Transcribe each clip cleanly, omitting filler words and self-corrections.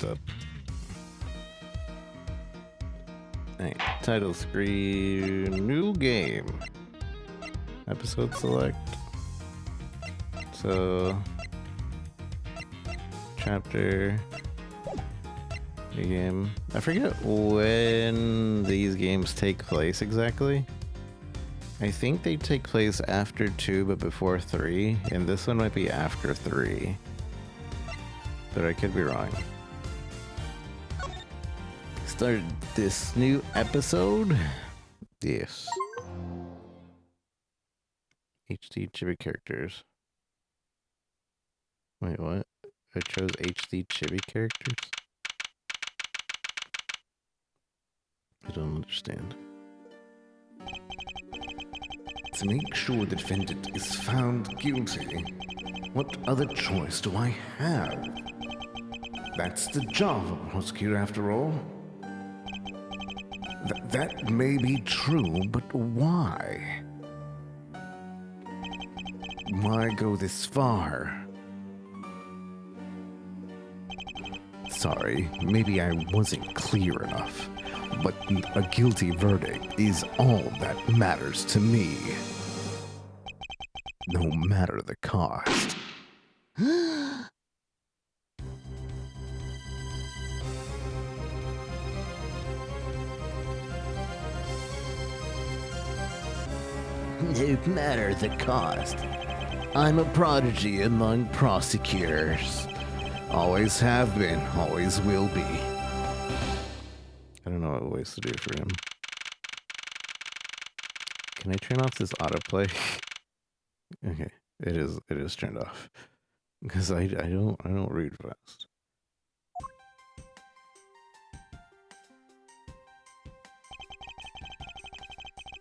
messed up. Alright, title screen, new game. Episode select. So, chapter, new game. I forget when these games take place exactly. I think they take place after 2 but before 3, and this one might be after 3. But I could be wrong. Start this new episode. Yes. HD chibi characters. Wait, what? I chose HD chibi characters? I don't understand. To make sure the defendant is found guilty, what other choice do I have? That's the job of a prosecutor, after all. That may be true, but why? Why go this far? Sorry, maybe I wasn't clear enough, but a guilty verdict is all that matters to me. No matter the cost. No matter the cost. I'm a prodigy among prosecutors. Always have been, always will be. I don't know what ways to do for him. Can I turn off this autoplay? Okay, it is turned off. Because I don't read fast.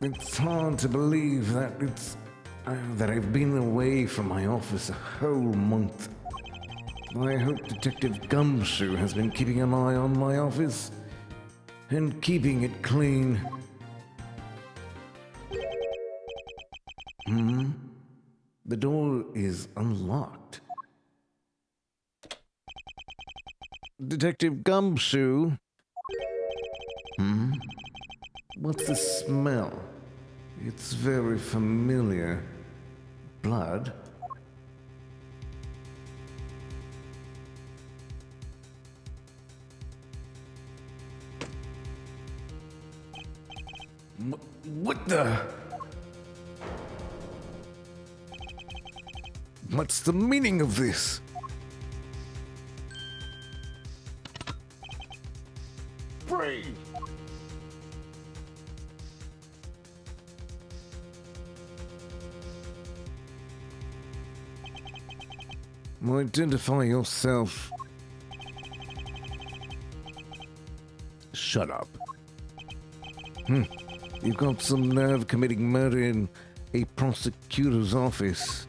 It's hard to believe that that I've been away from my office a whole month. I hope Detective Gumshoe has been keeping an eye on my office and keeping it clean. The door is unlocked. Detective Gumshoe? What's the smell? It's very familiar. Blood? What the? What's the meaning of this? Pray! Identify yourself. Shut up. You've got some nerve committing murder in a prosecutor's office.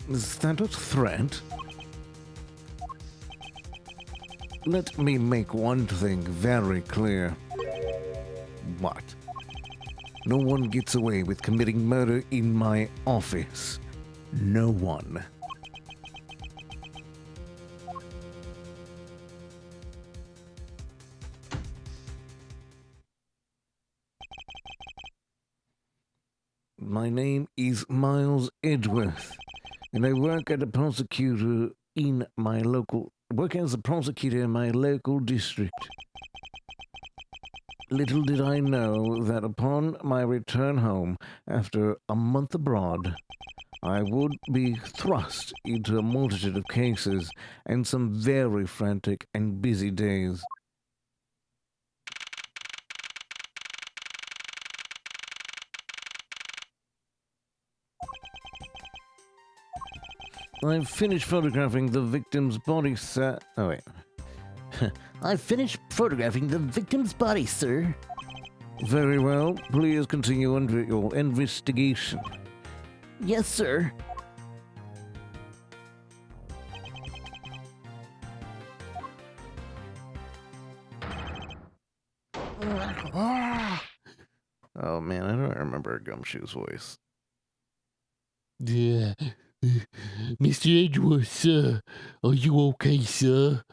Is that a threat? Let me make one thing very clear. What? No one gets away with committing murder in my office. No one. My name is Miles Edgeworth, and I work as a prosecutor in my local district. Little did I know that upon my return home after a month abroad, I would be thrust into a multitude of cases and some very frantic and busy days. I've finished photographing the victim's body set. Oh, wait. I've finished photographing the victim's body, sir. Very well. Please continue under your investigation. Yes, sir. Oh man, I don't remember Gumshoe's voice. Yeah. Mr. Edgeworth, sir, are you okay, sir?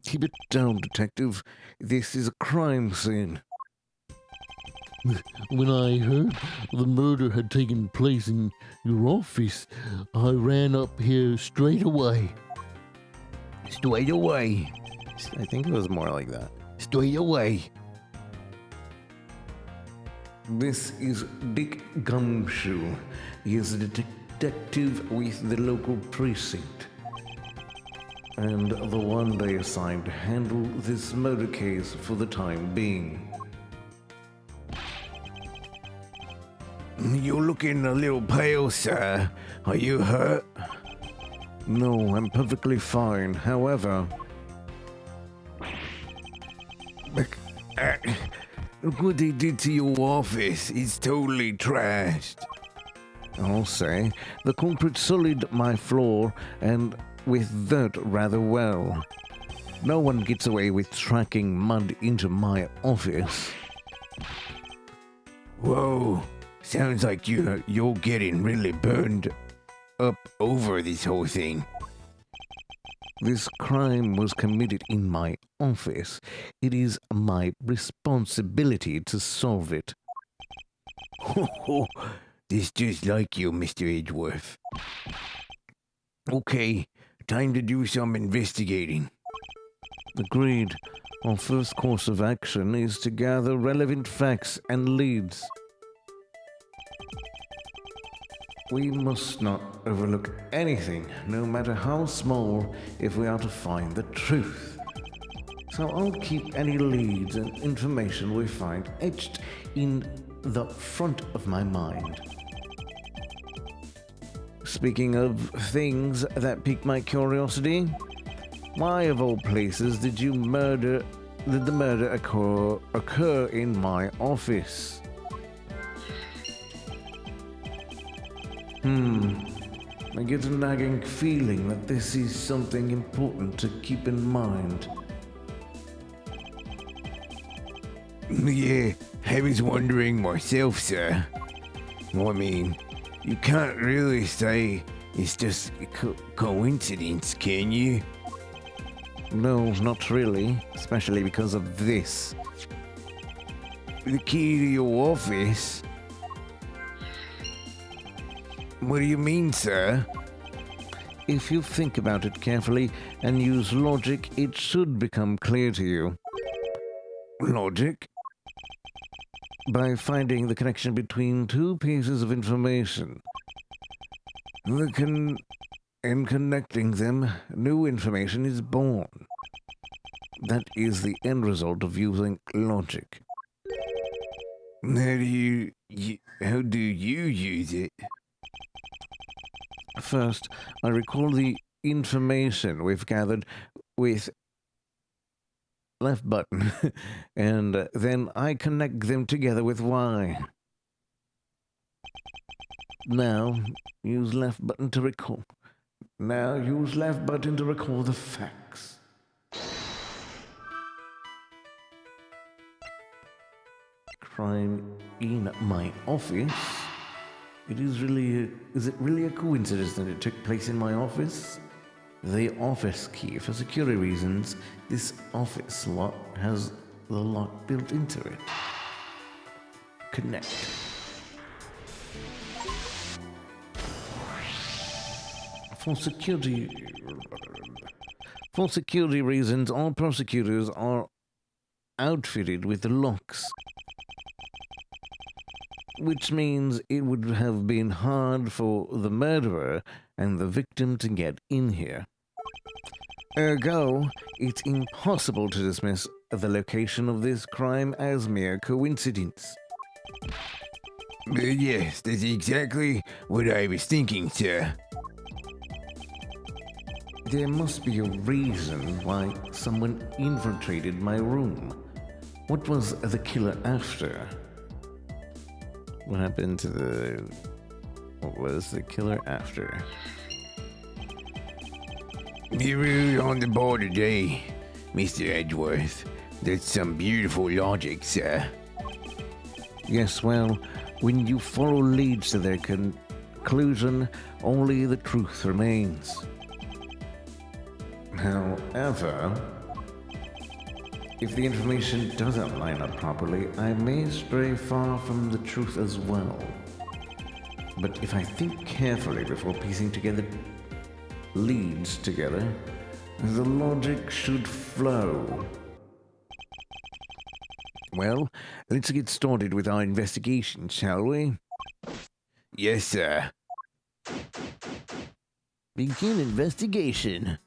Keep it down, Detective. This is a crime scene. When I heard the murder had taken place in your office, I ran up here straight away. Straight away. I think it was more like that. Straight away. This is Dick Gumshoe. He is a detective with the local precinct, and the one they assigned to handle this murder case for the time being. You're looking a little pale, sir. Are you hurt? No, I'm perfectly fine. However, Look what they did to your office. It's totally trashed. I'll say, the culprit sullied my floor and with dirt rather well. No one gets away with tracking mud into my office. Whoa. Sounds like you're getting really burned up over this whole thing. This crime was committed in my office. It is my responsibility to solve it. This just like you, Mr. Edgeworth. Okay, time to do some investigating. Agreed. Our first course of action is to gather relevant facts and leads. We must not overlook anything, no matter how small, if we are to find the truth. So I'll keep any leads and information we find etched in the front of my mind. Speaking of things that pique my curiosity, why of all places did the murder occur in my office? I get a nagging feeling that this is something important to keep in mind. Yeah, I was wondering myself, sir. I mean, you can't really say it's just a coincidence, can you? No, not really, especially because of this. The key to your office? What do you mean, sir? If you think about it carefully and use logic, it should become clear to you. Logic? By finding the connection between two pieces of information. In connecting them, new information is born. That is the end result of using logic. How do you use it? First, I recall the information we've gathered with left button, and then I connect them together with Y. Now, use left button to recall. Now, use left button to recall the facts. Crime in my office? Is it really a coincidence that it took place in my office? The office key, for security reasons, this office lock has the lock built into it. Connect. For security reasons, all prosecutors are outfitted with locks, which means it would have been hard for the murderer and the victim to get in here. Ergo, it's impossible to dismiss the location of this crime as mere coincidence. Yes, that's exactly what I was thinking, sir. There must be a reason why someone infiltrated my room. What was the killer after? What happened to the... What was the killer after? You're really on the ball today, Mr. Edgeworth. That's some beautiful logic, sir. Yes, well, when you follow leads to their conclusion, only the truth remains. However, if the information doesn't line up properly, I may stray far from the truth as well. But if I think carefully before piecing together leads together, the logic should flow. Well, let's get started with our investigation, shall we? Yes, sir. Begin investigation.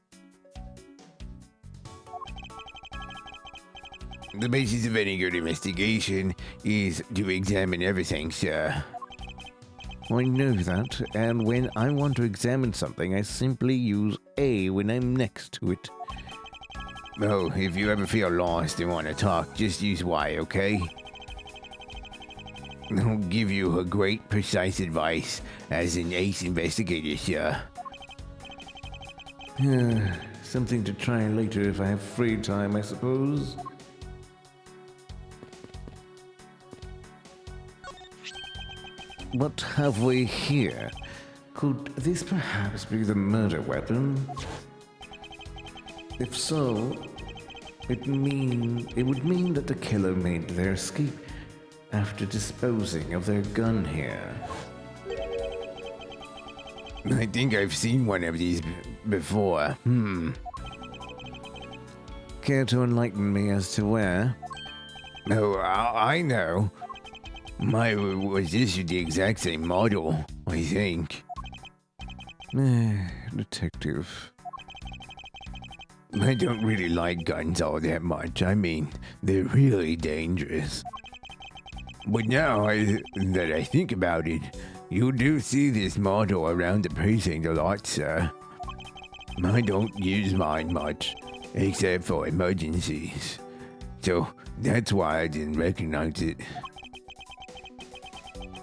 The basis of any good investigation is to examine everything, sir. I know that, and when I want to examine something, I simply use A when I'm next to it. Oh, if you ever feel lost and want to talk, just use Y, okay? I'll give you a great precise advice as an ace investigator, sir. Something to try later if I have free time, I suppose. What have we here? Could this perhaps be the murder weapon? If so, it would mean that the killer made their escape after disposing of their gun here. I think I've seen one of these before. Care to enlighten me as to where? Oh, I know. Mine was issued the exact same model, I think. Detective. I don't really like guns all that much. I mean, they're really dangerous. But now that I think about it, you do see this model around the precinct a lot, sir. I don't use mine much, except for emergencies. So that's why I didn't recognize it.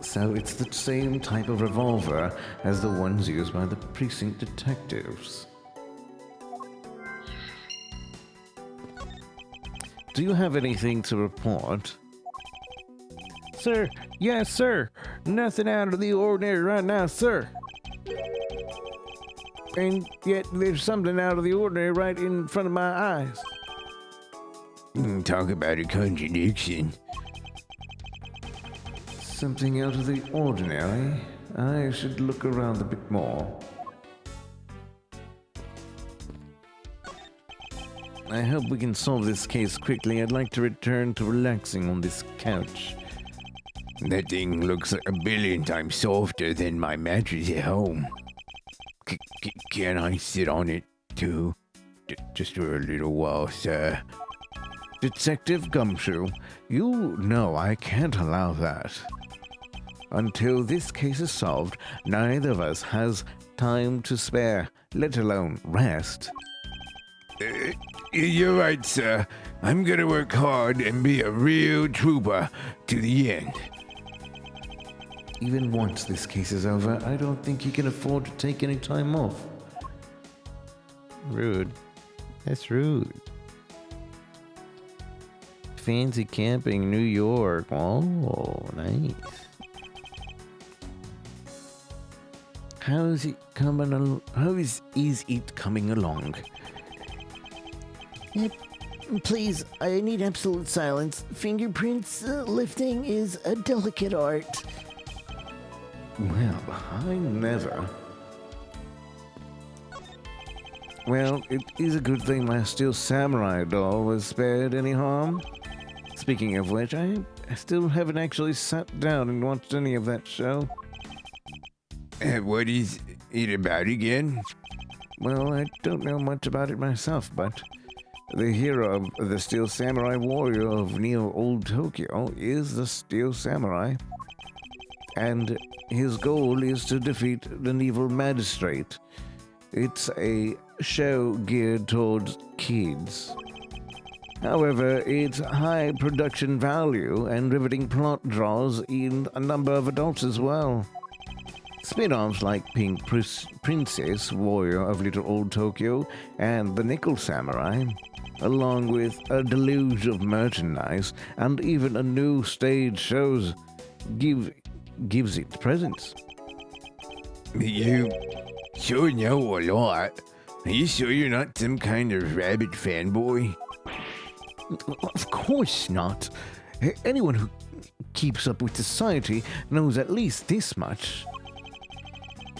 So it's the same type of revolver as the ones used by the precinct detectives. Do you have anything to report? Sir, yes, sir. Nothing out of the ordinary right now, sir. And yet there's something out of the ordinary right in front of my eyes. Talk about a contradiction. Something out of the ordinary? I should look around a bit more. I hope we can solve this case quickly. I'd like to return to relaxing on this couch. That thing looks like a billion times softer than my mattress at home. Can I sit on it, too? Just for a little while, sir. Detective Gumshoe, you know I can't allow that. Until this case is solved, neither of us has time to spare, let alone rest. You're right, sir. I'm gonna work hard and be a real trooper to the end. Even once this case is over, I don't think he can afford to take any time off. Rude. That's rude. Fancy camping, New York. Oh, nice. How is it coming along? How is it coming along? Please, I need absolute silence. Fingerprints lifting is a delicate art. Well, I never. Well, it is a good thing my Steel Samurai doll was spared any harm. Speaking of which, I still haven't actually sat down and watched any of that show. What is it about again? Well, I don't know much about it myself, but the hero of the Steel Samurai warrior of Neo Old Tokyo is the Steel Samurai. And his goal is to defeat the evil magistrate. It's a show geared towards kids. However, its high production value and riveting plot draws in a number of adults as well. Spin-offs like Pink Princess, Warrior of Little Old Tokyo, and The Nickel Samurai, along with a deluge of merchandise and even a new stage shows gives it presence. You sure know a lot. Are you sure you're not some kind of rabbit fanboy? Of course not. Anyone who keeps up with society knows at least this much.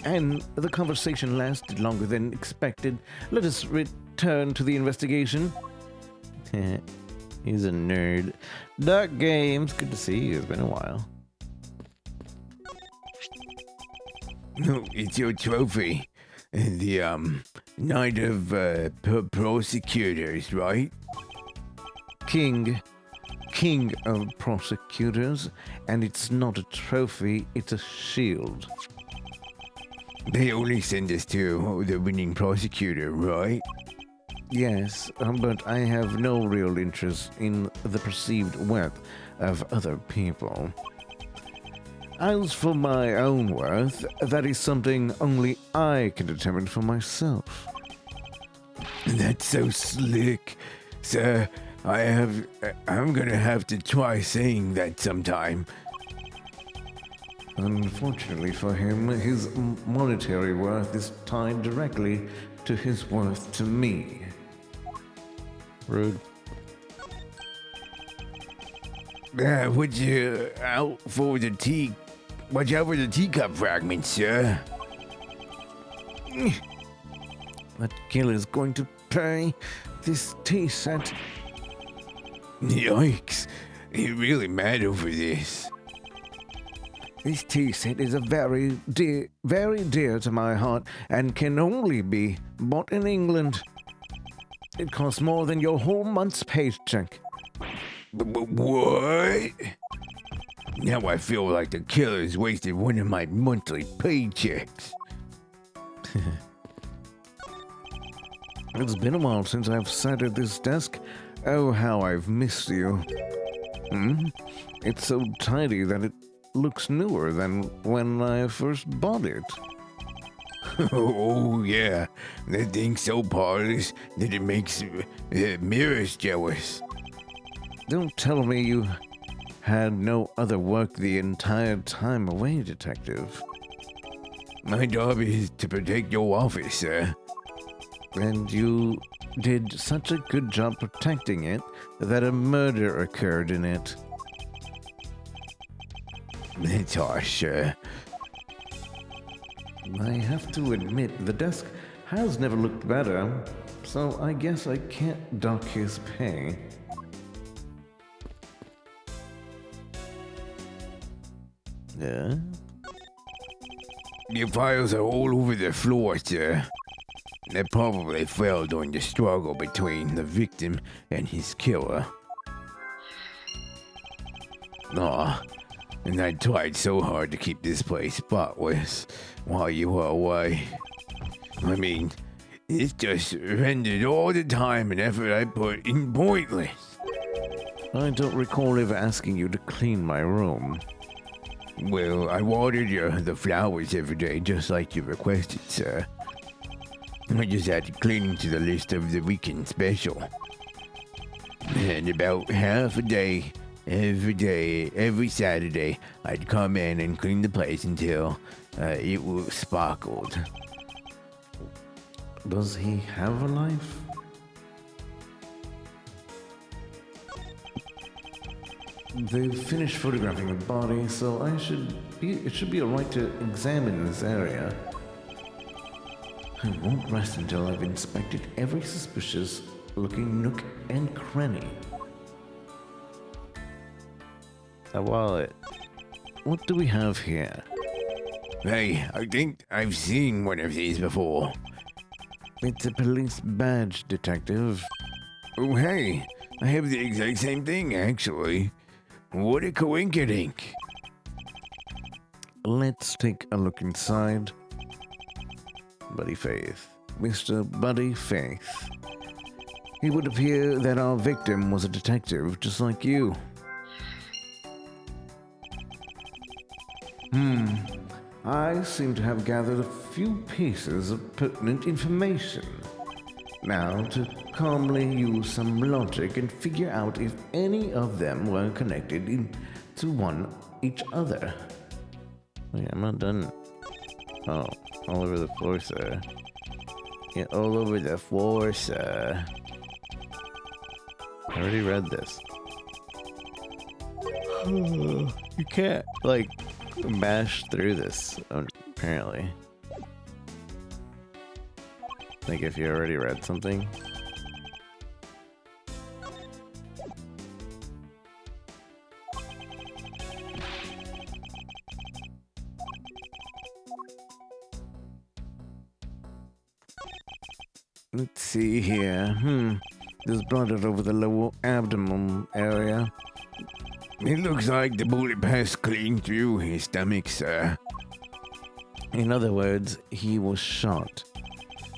And the conversation lasted longer than expected. Let us return to the investigation. He's a nerd. Duck Games, good to see you. It's been a while. No, it's your trophy. The, Knight of, Prosecutors, right? King of prosecutors, and it's not a trophy, it's a shield. They only send us to the winning prosecutor, right? Yes, but I have no real interest in the perceived worth of other people. As for my own worth, that is something only I can determine for myself. That's so slick, sir. I'm gonna have to try saying that sometime. Unfortunately for him, his monetary worth is tied directly to his worth to me. Rude. Would you out for the tea? Watch out for the teacup fragments, sir. That killer's going to pay this tea set. Yikes! You're really mad over this. This tea set is very dear to my heart and can only be bought in England. It costs more than your whole month's paycheck. What? Now I feel like the killer's wasted one of my monthly paychecks. It's been a while since I've sat at this desk. Oh, how I've missed you. It's so tidy that it looks newer than when I first bought it. Oh, yeah. That thing's so polished that it makes mirrors jealous. Don't tell me you had no other work the entire time away, Detective. My job is to protect your office, sir. And you did such a good job protecting it that a murder occurred in it. That's harsh, sir. I have to admit, the desk has never looked better, so I guess I can't dock his pay. Yeah. Your files are all over the floor, sir. They probably fell during the struggle between the victim and his killer. Aw, and I tried so hard to keep this place spotless while you were away. I mean, it's just rendered all the time and effort I put in pointless. I don't recall ever asking you to clean my room. Well, I watered the flowers every day just like you requested, sir. I just added cleaning to the list of the weekend special. And about half a day, every Saturday, I'd come in and clean the place until it was sparkled. Does he have a life? They've finished photographing the body, so it should be alright to examine this area. I won't rest until I've inspected every suspicious looking nook and cranny. A wallet. What do we have here? Hey, I think I've seen one of these before. It's a police badge, Detective. Oh, hey, I have the exact same thing, actually. What a coinkydink. Let's take a look inside. Buddy Faith. Mr. Buddy Faith. It would appear that our victim was a detective just like you. I seem to have gathered a few pieces of pertinent information. Now, to calmly use some logic and figure out if any of them were connected to each other. Wait, I'm not done. Oh, all over the floor, sir. Yeah, all over the floor, sir. I already read this. You can't, like, mash through this, apparently. Like, if you already read something. Let's see here. There's blood all over the lower abdomen area. It looks like the bullet passed clean through his stomach, sir. In other words, he was shot.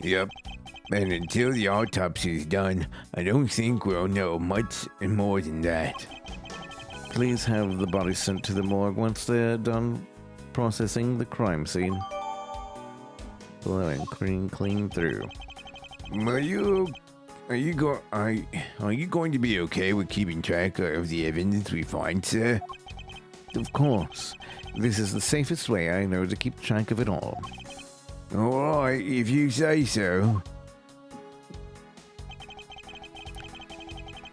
Yep. And until the autopsy is done, I don't think we'll know much more than that. Please have the body sent to the morgue once they're done processing the crime scene. Blowing clean through. Are you going to be okay with keeping track of the evidence we find, sir? Of course. This is the safest way I know to keep track of it all. All right, if you say so.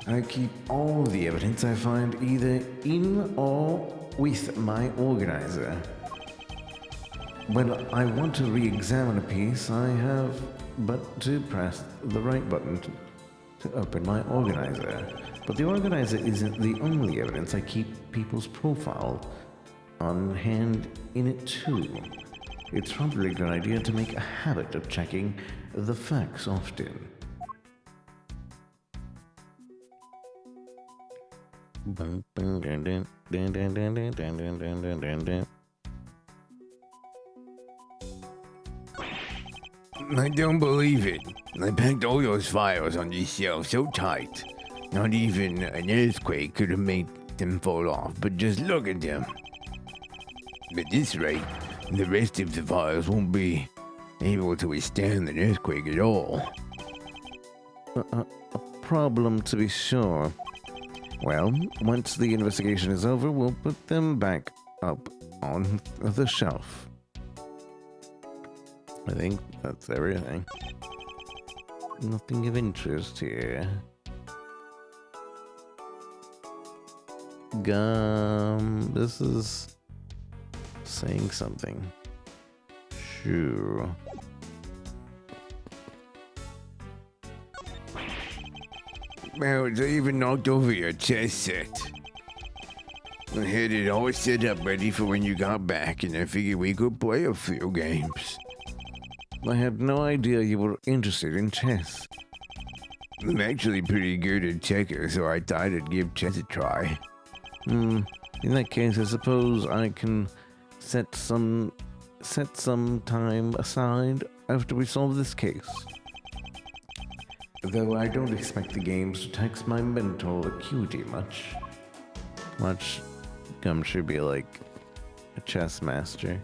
I keep all the evidence I find either in or with my organizer. When I want to re-examine a piece, I have but to press the right button to open my organizer. But the organizer isn't the only evidence. I keep people's profile on hand in it too. It's probably a good idea to make a habit of checking the facts often. I don't believe it. I packed all those files on these shelves so tight. Not even an earthquake could have made them fall off, but just look at them. At this rate, the rest of the files won't be able to withstand an earthquake at all. A problem to be sure. Well, once the investigation is over, we'll put them back up on the shelf. I think that's everything. Nothing of interest here. Gum. This is saying something. Sure. Well, they even knocked over your chess set. I had it all set up ready for when you got back, and I figured we could play a few games. I had no idea you were interested in chess. I'm actually pretty good at checkers, so I thought I'd give chess a try. In that case, I suppose I can set some time aside after we solve this case. Though I don't expect the games to tax my mental acuity much. Watch Gum should be like a chess master.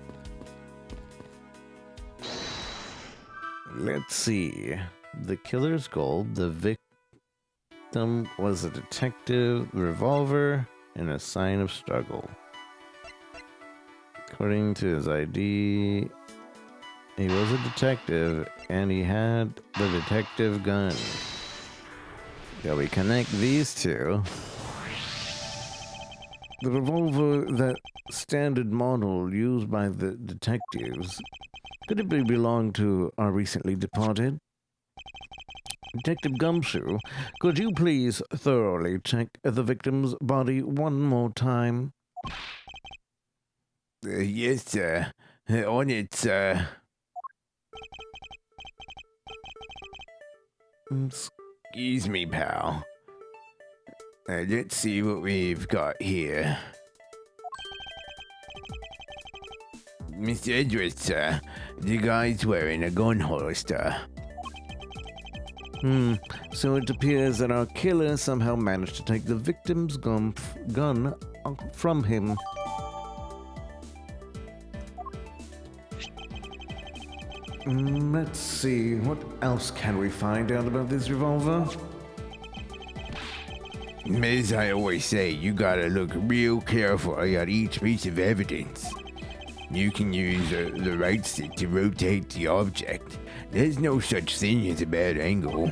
Let's see. The killer's goal. The victim was a detective, revolver, and a sign of struggle. According to his ID, he was a detective and he had the detective gun. Shall we connect these two? The revolver, that standard model used by the detectives, could it belong to our recently departed? Detective Gumshoe, could you please thoroughly check the victim's body one more time? Yes, sir. On it, sir. Excuse me, pal. Let's see what we've got here. Mr. Edgeworth, sir. The guy's wearing a gun holster. So it appears that our killer somehow managed to take the victim's gun from him. Let's see, what else can we find out about this revolver? As I always say, you gotta look real carefully at each piece of evidence. You can use the right stick to rotate the object. There's no such thing as a bad angle.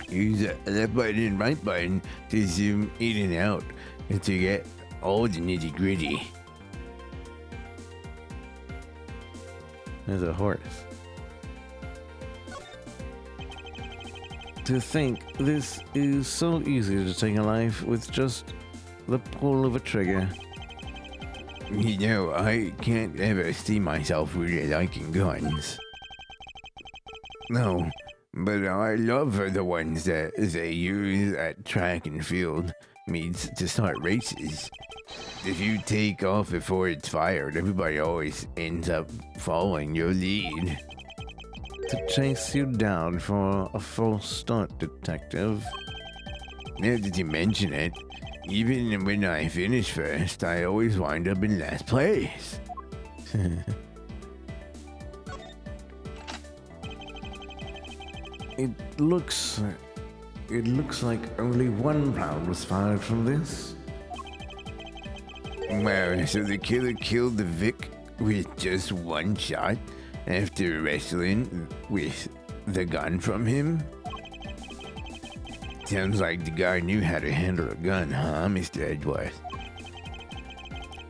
Use the left button and right button to zoom in and out and to get all the nitty gritty. There's a horse. To think this is so easy to take a life with just the pull of a trigger. You know, I can't ever see myself really liking guns. No, but I love the ones that they use at track and field meets to start races. If you take off before it's fired, everybody always ends up following your lead. To chase you down for a false start, detective. Now that you mention it, even when I finish first, I always wind up in last place. It looks like only one round was fired from this. Wow, so the killer killed the Vic with just one shot after wrestling with the gun from him? Sounds like the guy knew how to handle a gun, huh, Mr. Edgeworth?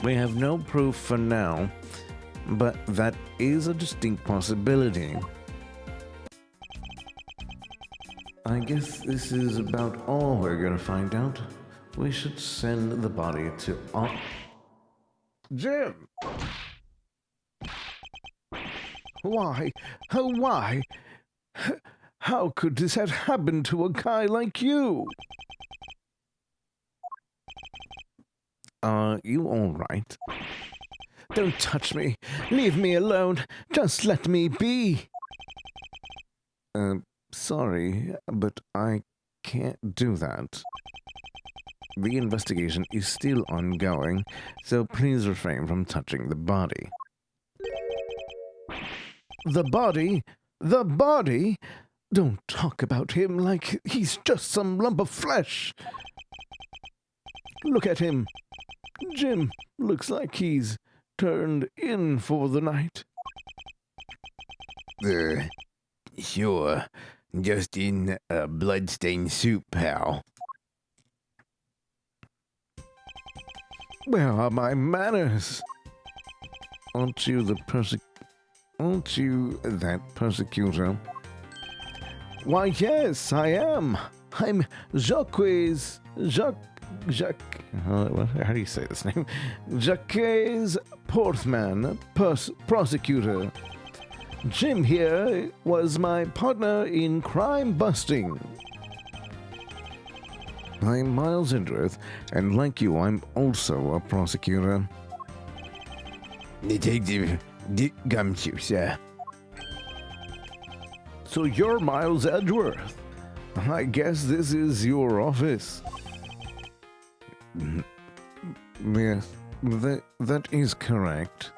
We have no proof for now, but that is a distinct possibility. I guess this is about all we're gonna find out. We should send the body to Jim! Why? Oh, why? How could this have happened to a guy like you? Are you alright? Don't touch me. Leave me alone. Just let me be. Sorry, but I can't do that. The investigation is still ongoing, so please refrain from touching the body. The body? The body? Don't talk about him like he's just some lump of flesh. Look at him. Jim looks like he's turned in for the night. Sure. Just in a bloodstained soup, pal. Where are my manners? Aren't you that persecutor? Why, yes, I am. I'm Jacques. How do you say this name? Jacques Portman, prosecutor. Jim here was my partner in crime busting. I'm Miles Edgeworth, and like you, I'm also a prosecutor. Detective Dick Gumshoe, sir. So you're Miles Edgeworth. I guess this is your office. Yes, that is correct.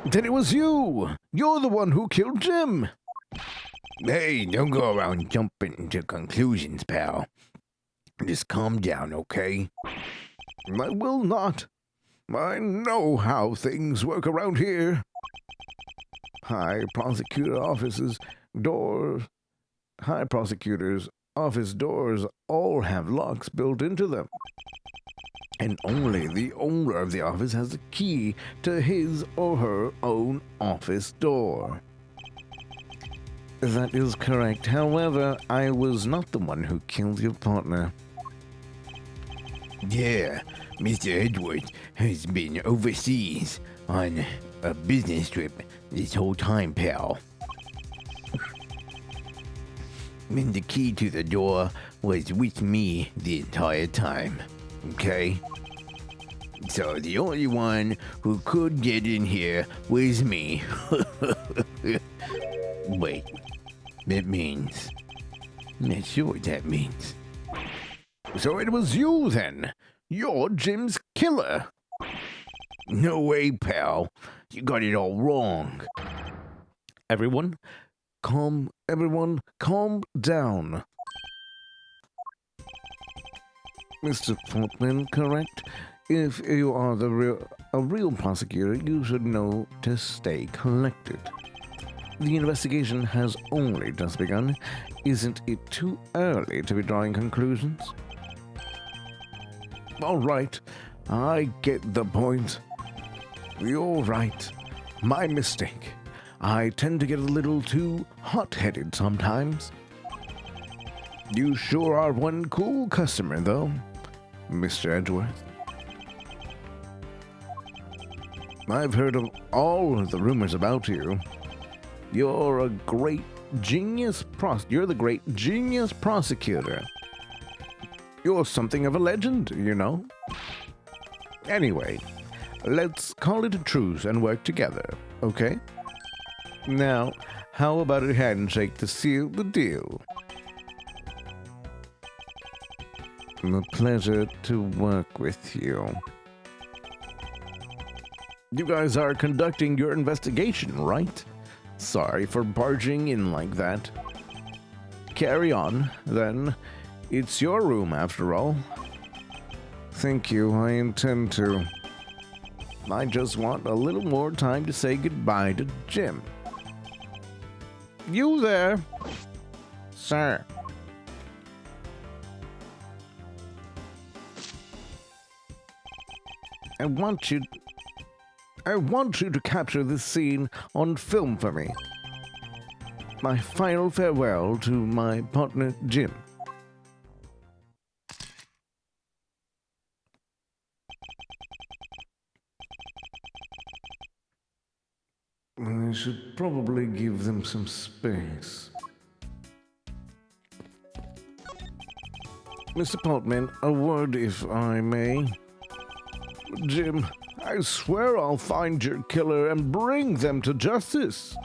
Then it was you. You're the one who killed Jim. Hey, don't go around jumping to conclusions, pal. Just calm down, okay? I will not. I know how things work around here. High prosecutor's office doors all have locks built into them. And only the owner of the office has the key to his or her own office door. That is correct. However, I was not the one who killed your partner. Yeah, Mr. Edgeworth has been overseas on a business trip this whole time, pal. And the key to the door was with me the entire time, okay? So the only one who could get in here was me. Wait, that means... I'm not sure what that means. So it was you then. You're Jim's killer. No way, pal. You got it all wrong. Everyone, calm down. Mr. Portman, correct? If you are a real prosecutor, you should know to stay collected. The investigation has only just begun. Isn't it too early to be drawing conclusions? All right, I get the point. You're right. My mistake. I tend to get a little too hot-headed sometimes. You sure are one cool customer, though, Mr. Edgeworth. I've heard of all of the rumors about you. You're the great genius prosecutor. You're something of a legend, you know. Anyway, let's call it a truce and work together, okay? Now, how about a handshake to seal the deal? A pleasure to work with you. You guys are conducting your investigation, right? Sorry for barging in like that. Carry on, then. It's your room, after all. Thank you, I intend to. I just want a little more time to say goodbye to Jim. You there? Sir. I want you to capture this scene on film for me. My final farewell to my partner, Jim. I should probably give them some space. Mr. Portman, a word if I may. Jim, I swear I'll find your killer and bring them to justice.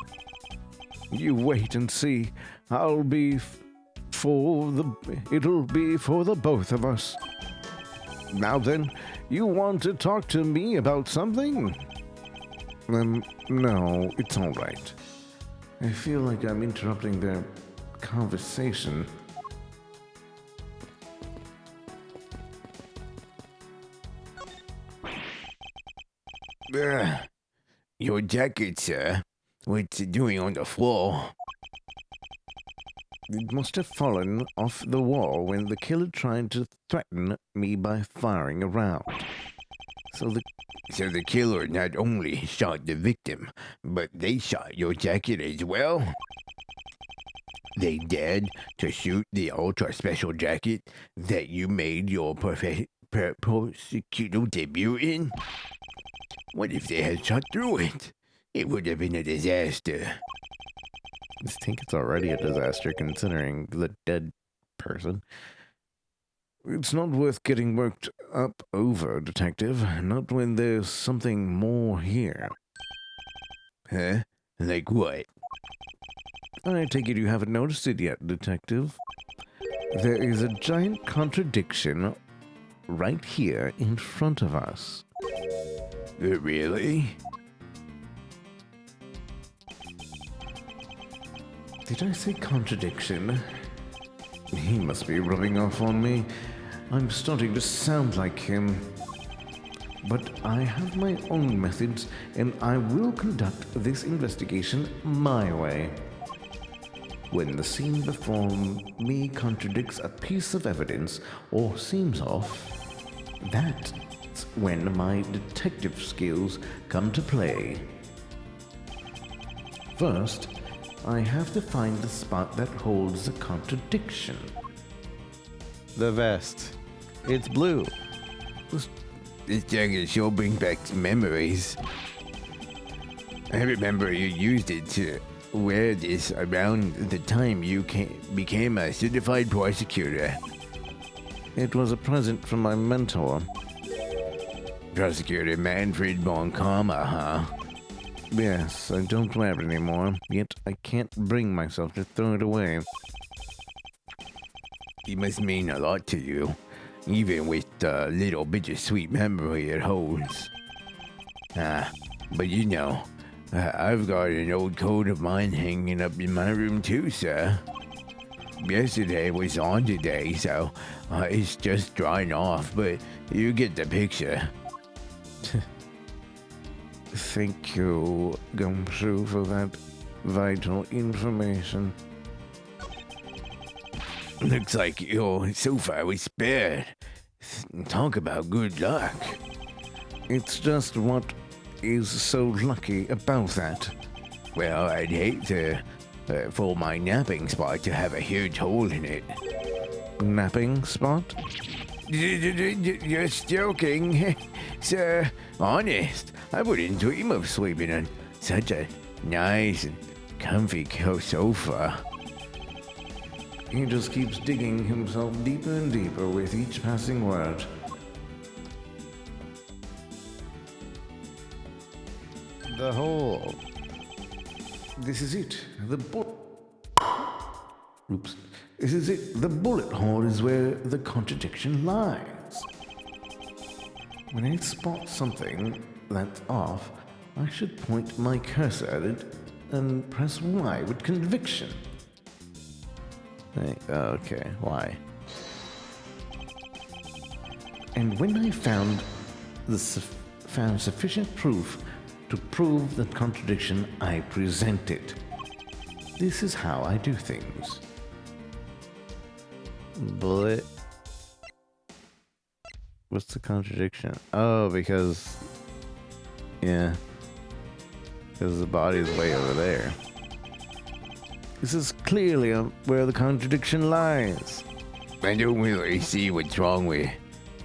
You wait and see. It'll be for the both of us. Now then, you want to talk to me about something? No, it's all right. I feel like I'm interrupting their conversation. Your jacket, sir. What's it doing on the floor? It must have fallen off the wall when the killer tried to threaten me by firing a round. So the killer not only shot the victim, but they shot your jacket as well? They dared to shoot the ultra special jacket that you made your prosecutorial debut in? What if they had shot through it? It would have been a disaster. I think it's already a disaster considering the dead person. It's not worth getting worked up over, Detective. Not when there's something more here. Huh? Like what? I take it you haven't noticed it yet, Detective. There is a giant contradiction right here in front of us. Really? Did I say contradiction? He must be rubbing off on me. I'm starting to sound like him. But I have my own methods, and I will conduct this investigation my way. When the scene before me contradicts a piece of evidence or seems off, that's when my detective skills come to play. First, I have to find the spot that holds the contradiction. The vest. It's blue. This jacket sure brings back memories. I remember you used it to wear this around the time you became a certified prosecutor. It was a present from my mentor. Prosecutor Manfred Boncama, huh? Yes, I don't wear it anymore, yet I can't bring myself to throw it away. It must mean a lot to you, even with the little bittersweet memory it holds. But you know, I've got an old coat of mine hanging up in my room too, sir. yesterday was on today, so it's just drying off, but you get the picture. Thank you, Gumshoe, for that vital information. Looks like your sofa was spared. Talk about good luck. It's just what is so lucky about that. Well, I'd hate for my napping spot to have a huge hole in it. Napping spot? Just joking, sir. Honest, I wouldn't dream of sleeping on such a nice and comfy sofa. He just keeps digging himself deeper and deeper with each passing word. The hole. This is it. Oops. This is it. The bullet hole is where the contradiction lies. When I spot something that's off, I should point my cursor at it and press Y with conviction. Okay, why? And when I found sufficient proof to prove the contradiction, I present it. This is how I do things. Bullet. What's the contradiction? Oh, because... Yeah. Because the body's way over there. This is clearly where the contradiction lies. I don't really see what's wrong with.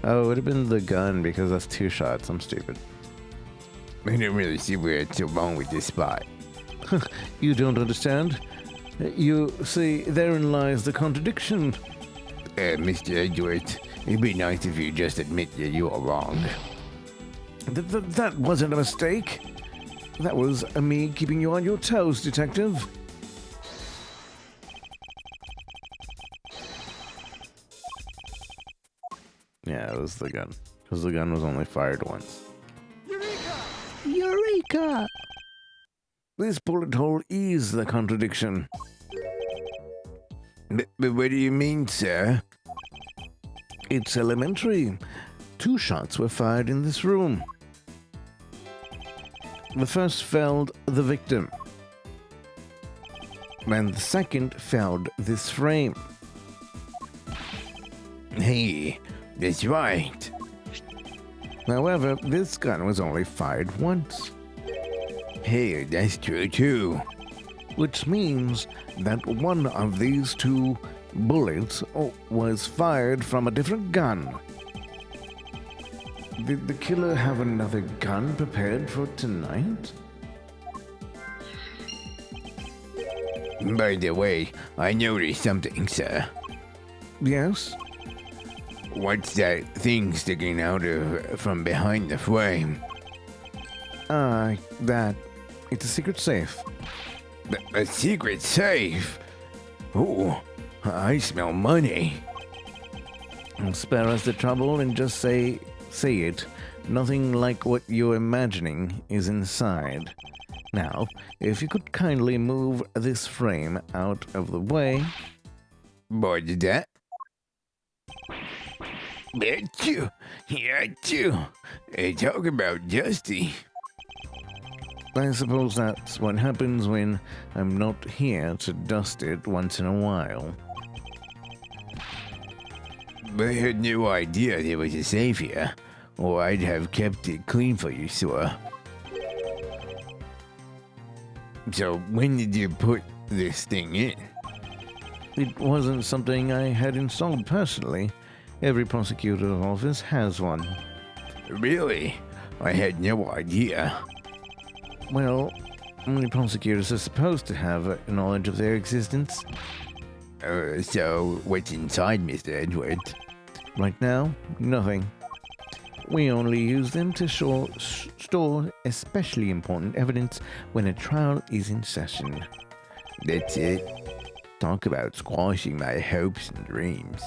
Oh, it would have been the gun because that's 2 shots. I'm stupid. I don't really see where it's so wrong with this spot. You don't understand? You see, therein lies the contradiction. Mr. Edgeworth, it'd be nice if you just admit that you are wrong. That wasn't a mistake. That was me keeping you on your toes, Detective. Yeah, it was the gun. Because the gun was only fired once. Eureka! This bullet hole is the contradiction. But what do you mean, sir? It's elementary. 2 shots were fired in this room. The first felled the victim, and the second felled this frame. Hey, that's right. However, this gun was only fired once. Hey, that's true too. Which means that one of these 2 bullets was fired from a different gun. Did the killer have another gun prepared for tonight? By the way, I noticed something, sir. Yes? What's that thing sticking out from behind the frame? That. It's a secret safe. A secret safe? Ooh, I smell money. Spare us the trouble and just say it. Nothing like what you're imagining is inside. Now, if you could kindly move this frame out of the way. What did that? Achoo! Achoo! Talk about Dusty. I suppose that's what happens when I'm not here to dust it once in a while. But I had no idea there was a safe here, or I'd have kept it clean for you, sir. So when did you put this thing in? It wasn't something I had installed personally. Every prosecutor's office has one. Really? I had no idea. Well, only prosecutors are supposed to have knowledge of their existence. So what's inside, Mr. Edgeworth? Right now, nothing. We only use them to store especially important evidence when a trial is in session. That's it. Talk about squashing my hopes and dreams.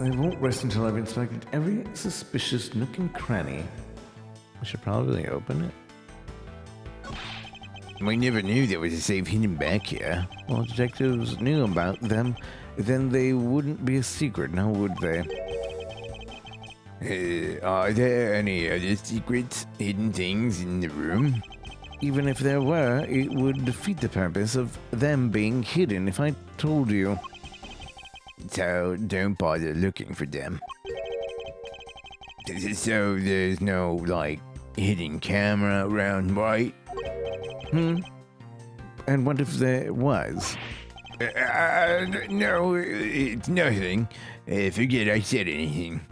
I won't rest until I've inspected every suspicious nook and cranny. We should probably open it. We never knew there was a safe hidden back here. Well, detectives knew about them, then they wouldn't be a secret, now would they? Are there any other secrets, hidden things in the room? Even if there were, it would defeat the purpose of them being hidden if I told you. So don't bother looking for them. So there's no, like, hidden camera around, right? And what if there was? No, it's nothing. Forget I said anything.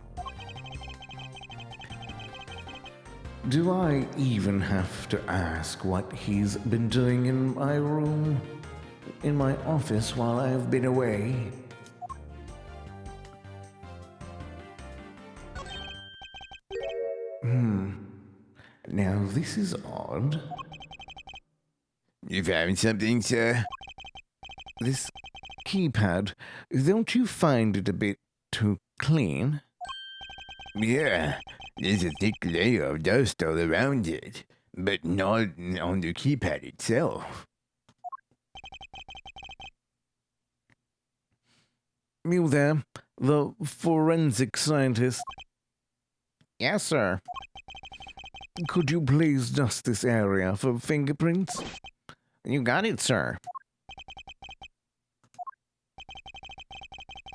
Do I even have to ask what he's been doing in my room? In my office while I've been away? Now this is odd. You found something, sir? This keypad, don't you find it a bit too clean? Yeah, there's a thick layer of dust all around it, but not on the keypad itself. You there, the forensic scientist? Yes, sir. Could you please dust this area for fingerprints? You got it, sir.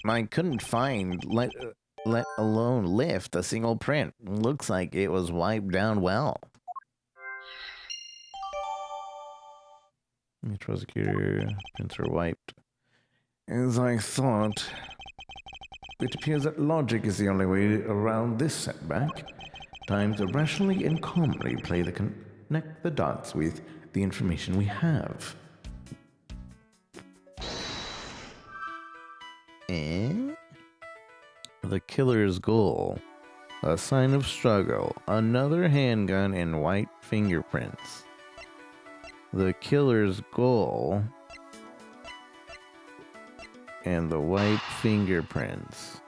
I couldn't find, let alone lift, a single print. Looks like it was wiped down well. Prosecutor, prints are wiped. As I thought, it appears that logic is the only way around this setback. Time to rationally and calmly connect the dots with the information we have. The killer's goal. A sign of struggle. Another handgun and white fingerprints. The killer's goal. And the white fingerprints.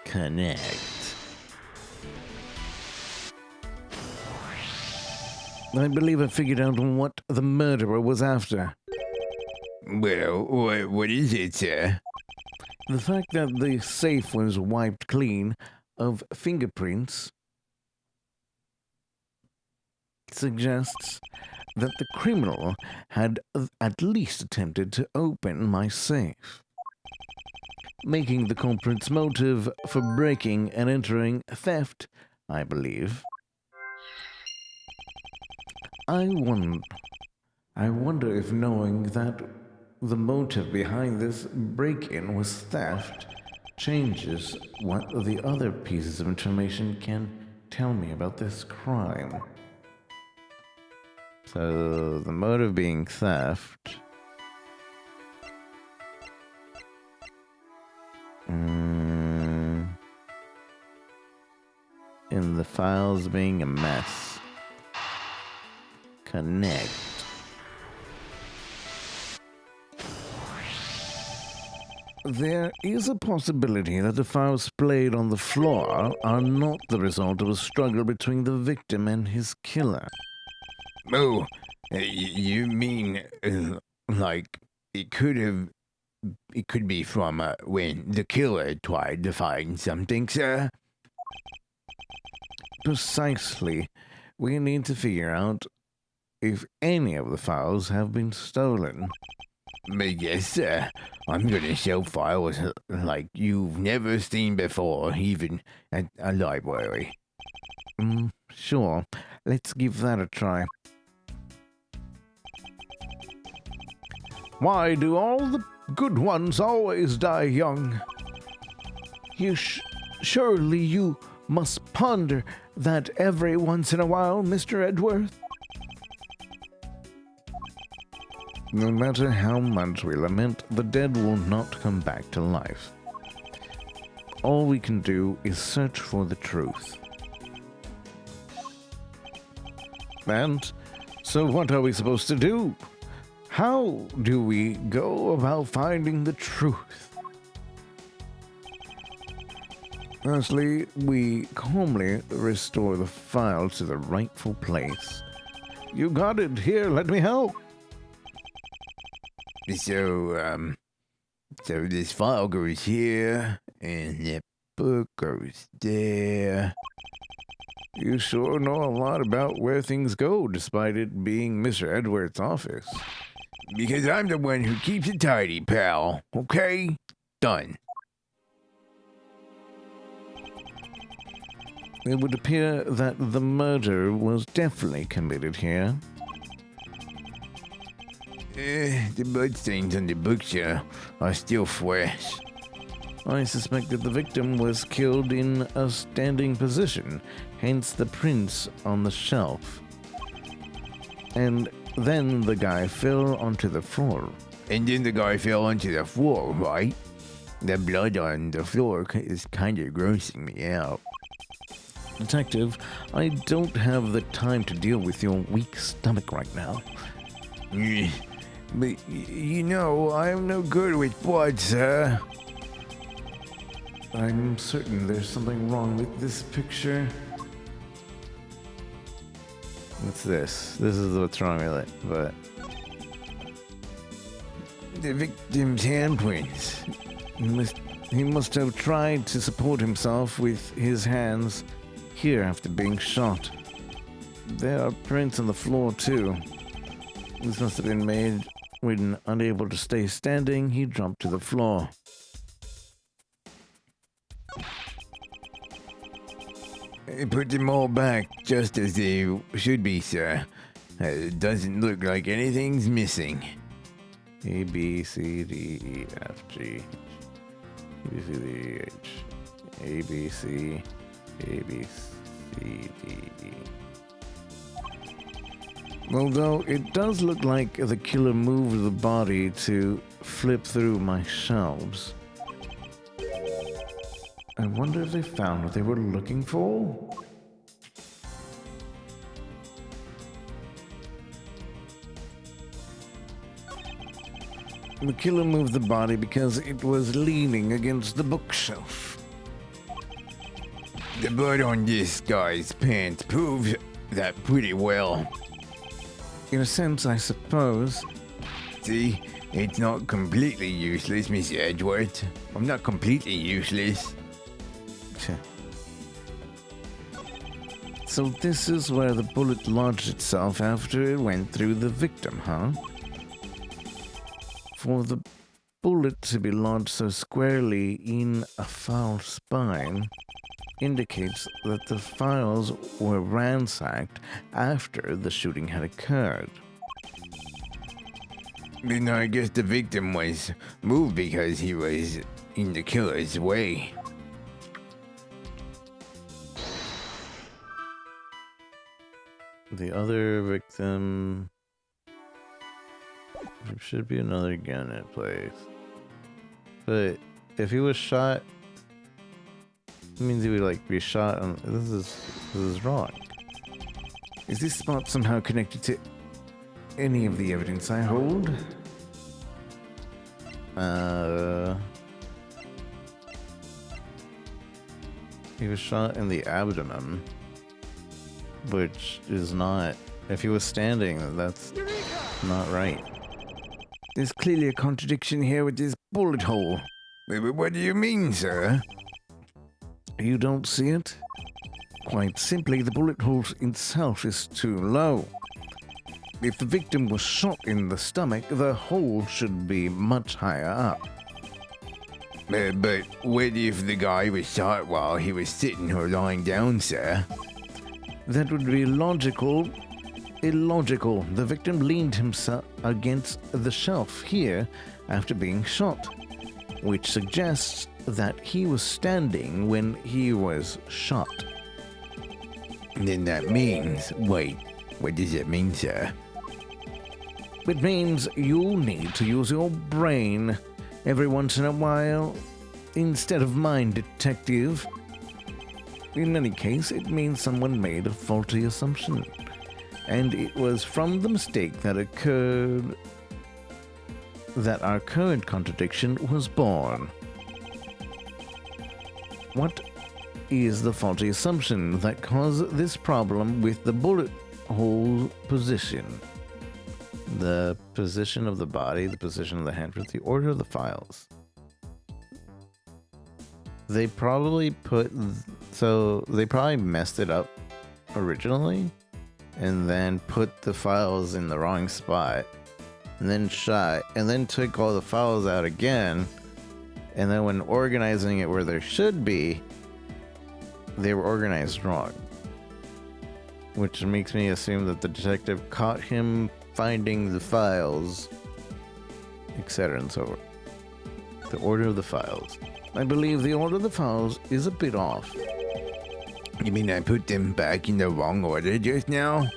Connect. I believe I figured out what the murderer was after. Well, what is it, sir? The fact that the safe was wiped clean of fingerprints suggests that the criminal had at least attempted to open my safe, making the culprit's motive for breaking and entering theft, I believe. I wonder if knowing that the motive behind this break-in was theft changes what the other pieces of information can tell me about this crime. So the motive being theft. And the files being a mess. Connect. There is a possibility that the files splayed on the floor are not the result of a struggle between the victim and his killer. Oh, you mean, like, it could be from when the killer tried to find something, sir? Precisely. We need to figure out if any of the files have been stolen. But yes, sir. I'm gonna show files like you've never seen before, even at a library. Sure. Let's give that a try. Why do all the good ones always die young? Surely you must ponder that every once in a while, Mr. Edgeworth. No matter how much we lament, the dead will not come back to life. All we can do is search for the truth. And so what are we supposed to do? How do we go about finding the truth? Firstly, we calmly restore the file to the rightful place. You got it. Here, let me help. So, so this file goes here, and that book goes there. You sure know a lot about where things go, despite it being Mr. Edgeworth's office. Because I'm the one who keeps it tidy, pal. Okay? Done. It would appear that the murder was definitely committed here. The bloodstains on the bookshelf are still fresh. I suspect that the victim was killed in a standing position, hence the prints on the shelf. And then the guy fell onto the floor. And then the guy fell onto the floor, right? The blood on the floor is kind of grossing me out. Detective, I don't have the time to deal with your weak stomach right now. But, you know, I'm no good with blood, sir. I'm certain there's something wrong with this picture. What's this? This is what's wrong with it, but The victim's handprints. He must have tried to support himself with his hands here after being shot. There are prints on the floor, too. This must have been made when, unable to stay standing, he dropped to the floor. Put them all back just as they should be, sir. It doesn't look like anything's missing. A, B, C, D, E, F, G, A, B, C, D, E, H, A, B, C, A, B, C, D, E. Although it does look like the killer moved the body to flip through my shelves. I wonder if they found what they were looking for? The killer moved the body because it was leaning against the bookshelf. The blood on this guy's pants proves that pretty well. In a sense, I suppose. See, it's not completely useless, Miss Edgeworth. I'm not completely useless. So this is where the bullet lodged itself after it went through the victim, huh? For the bullet to be lodged so squarely in a foul spine indicates that the files were ransacked after the shooting had occurred. Then I guess the victim was moved because he was in the killer's way. The other victim. There should be another gun in place. But if he was shot, it means he would like be shot on. This is wrong. Is this spot somehow connected to any of the evidence I hold? He was shot in the abdomen, which is not. If he was standing, that's not right. There's clearly a contradiction here with this bullet hole. What do you mean, sir? You don't see it? Quite simply, the bullet hole itself is too low. If the victim was shot in the stomach, the hole should be much higher up. But what if the guy was shot while he was sitting or lying down, sir? That would be illogical. The victim leaned himself against the shelf here after being shot, which suggests that he was standing when he was shot. Then that means... Wait, what does that mean, sir? It means you'll need to use your brain every once in a while instead of mine, detective. In any case, it means someone made a faulty assumption. And it was from the mistake that occurred that our current contradiction was born. What is the faulty assumption that caused this problem with the bullet hole position. The position of the body, the position of the handprint, the order of the files. They probably they probably messed it up originally and then put the files in the wrong spot and then took all the files out again, and then when organizing it where there should be, they were organized wrong, which makes me assume that the detective caught him finding the files, etc. and so forth. The order of the files. I believe the order of the files is a bit off. You mean I put them back in the wrong order just now?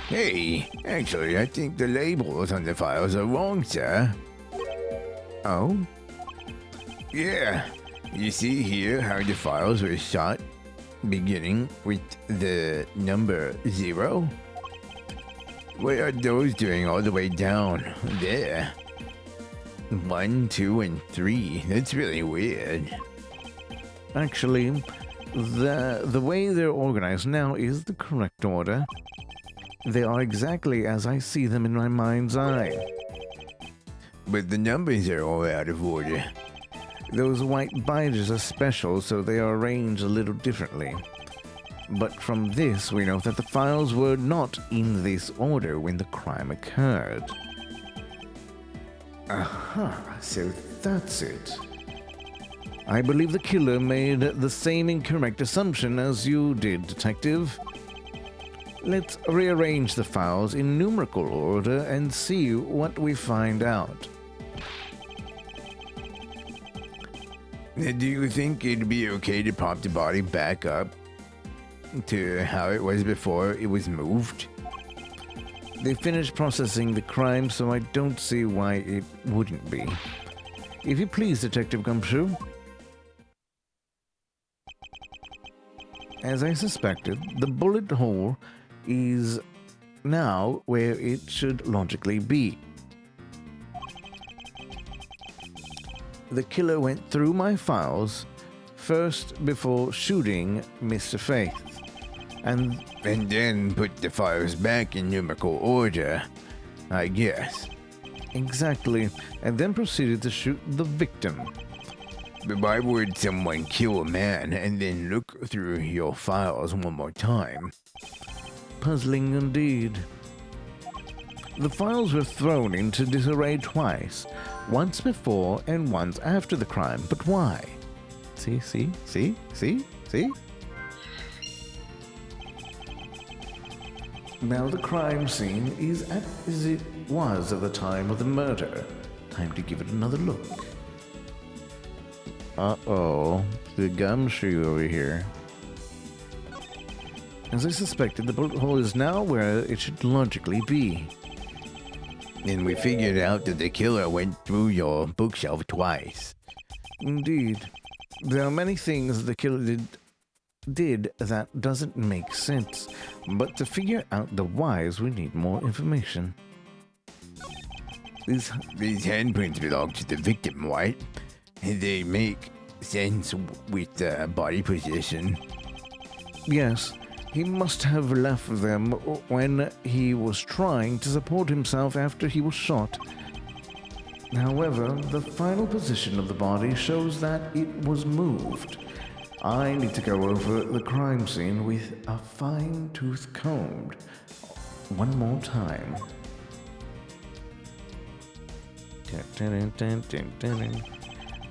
Hey, actually, I think the labels on the files are wrong, sir. Oh? Yeah. You see here how the files were shot, beginning with the number 0? What are those doing all the way down there? 1, 2, and 3. That's really weird. Actually, the way they're organized now is the correct order. They are exactly as I see them in my mind's eye. But the numbers are all out of order. Those white binders are special, so they are arranged a little differently. But from this, we know that the files were not in this order when the crime occurred. Aha, so that's it. I believe the killer made the same incorrect assumption as you did, Detective. Let's rearrange the files in numerical order and see what we find out. Do you think it'd be okay to pop the body back up to how it was before it was moved? They finished processing the crime, so I don't see why it wouldn't be. If you please, Detective Gumshoe. As I suspected, the bullet hole is now where it should logically be. The killer went through my files first before shooting Mr. Faith, and then put the files back in numerical order, I guess. Exactly, and then proceeded to shoot the victim. But why would someone kill a man and then look through your files one more time? Puzzling indeed. The files were thrown into disarray twice, once before and once after the crime. But why? See? Now the crime scene is as it was at the time of the murder. Time to give it another look. Uh-oh, the gumshoe over here. As I suspected, the bullet hole is now where it should logically be. And we figured out that the killer went through your bookshelf twice. Indeed. There are many things the killer did that doesn't make sense, but to figure out the whys, we need more information. These handprints belong to the victim, right? They make sense with the body position. Yes, he must have left them when he was trying to support himself after he was shot. However, the final position of the body shows that it was moved. I need to go over the crime scene with a fine-tooth comb one more time.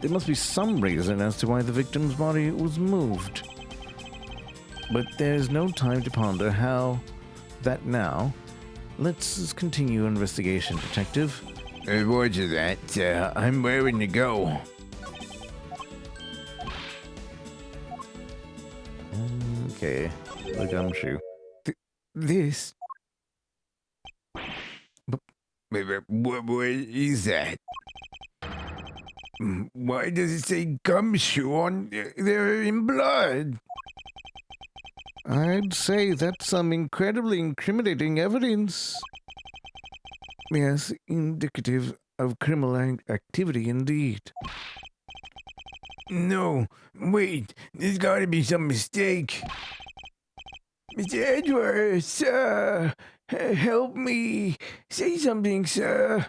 There must be some reason as to why the victim's body was moved. But there's no time to ponder how that now. Let's continue investigation, Detective. Roger that. I'm raring to go. Okay, the gumshoe. This? What is that? Why does it say gumshoe on there in blood? I'd say that's some incredibly incriminating evidence. Yes, indicative of criminal activity indeed. No, wait, there's gotta be some mistake. Mr. Edgeworth, sir, help me. Say something, sir.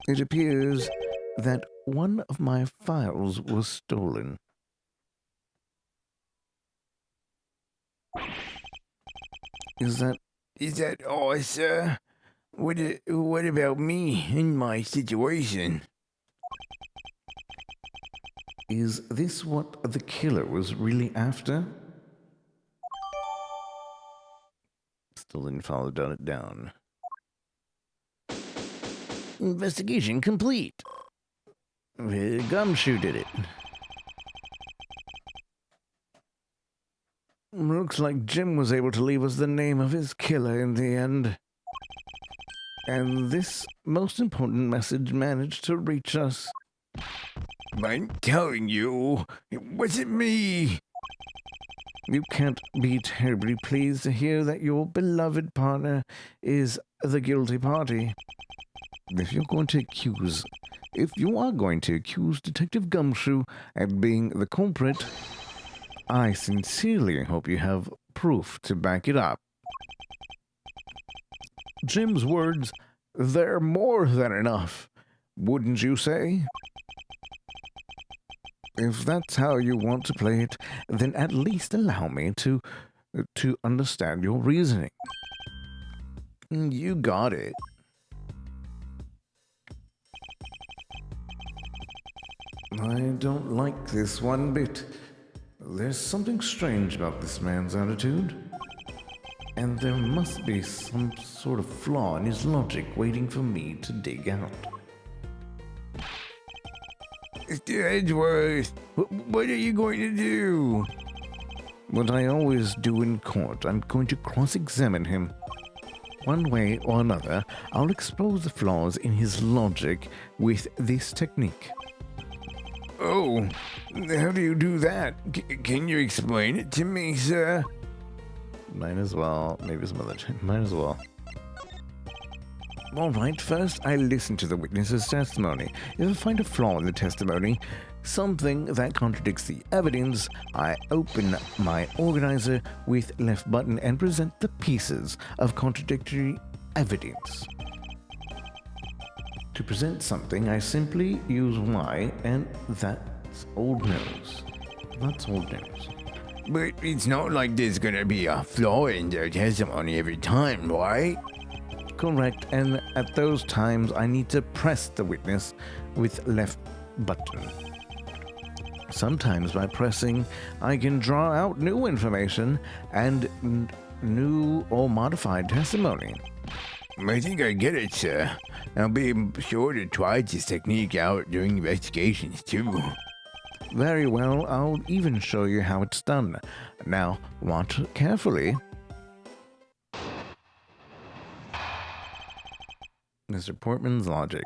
It appears that one of my files was stolen. Is Is that all, sir? What about me and my situation? Is this what the killer was really after? Still didn't follow it down. Investigation complete. Gumshoe did it. Looks like Jim was able to leave us the name of his killer in the end. And this most important message managed to reach us. I'm telling you, it wasn't me. You can't be terribly pleased to hear that your beloved partner is the guilty party. If you are going to accuse Detective Gumshoe of being the culprit, I sincerely hope you have proof to back it up. Jim's words, they're more than enough, wouldn't you say? If that's how you want to play it, then at least allow me to understand your reasoning. You got it. I don't like this one bit. There's something strange about this man's attitude. And there must be some sort of flaw in his logic waiting for me to dig out. Mr. Edgeworth, what are you going to do? What I always do in court, I'm going to cross-examine him. One way or another, I'll expose the flaws in his logic with this technique. Oh, how do you do that? Can you explain it to me, sir? Might as well. Maybe some other time. Might as well. All right, first I listen to the witness's testimony. If I find a flaw in the testimony, something that contradicts the evidence, I open my organizer with left button and present the pieces of contradictory evidence. To present something, I simply use Y, and that's old news. That's old news. But it's not like there's gonna be a flaw in their testimony every time, right? Correct, and at those times I need to press the witness with left button. Sometimes by pressing, I can draw out new information and new or modified testimony. I think I get it, sir. I'll be sure to try this technique out during investigations, too. Very well, I'll even show you how it's done. Now, watch carefully. Mr. Portman's logic.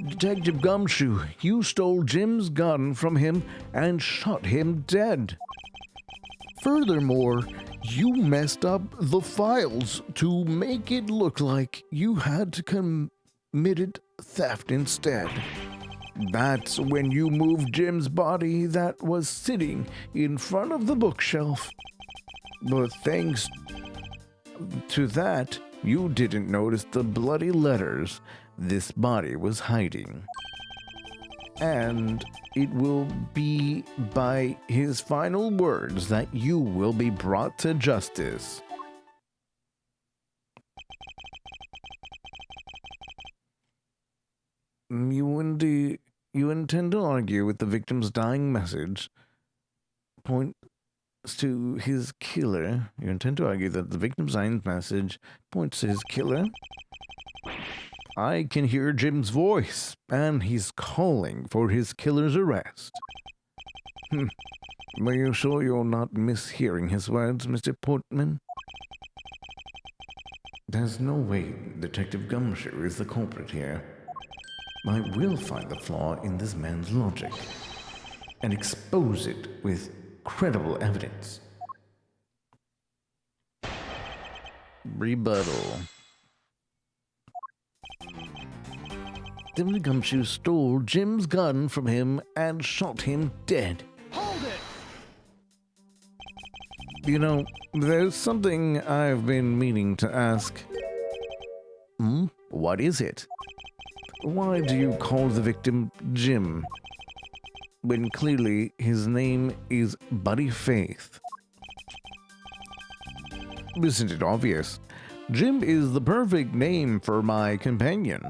Detective Gumshoe, you stole Jim's gun from him and shot him dead. Furthermore, you messed up the files to make it look like you had committed theft instead. That's when you moved Jim's body that was sitting in front of the bookshelf. But thanks to that, you didn't notice the bloody letters this body was hiding. And it will be by his final words that you will be brought to justice. You intend to argue with the victim's dying message points to his killer. You intend to argue that the victim's dying message points to his killer. I can hear Jim's voice, and he's calling for his killer's arrest. Are you sure you're not mishearing his words, Mr. Portman? There's no way Detective Gumshoe is the culprit here. I will find the flaw in this man's logic and expose it with credible evidence. Rebuttal. Detective Gumshoe stole Jim's gun from him and shot him dead. Hold it! You know, there's something I've been meaning to ask. What is it? Why do you call the victim Jim, when clearly his name is Buddy Faith? Isn't it obvious? Jim is the perfect name for my companion.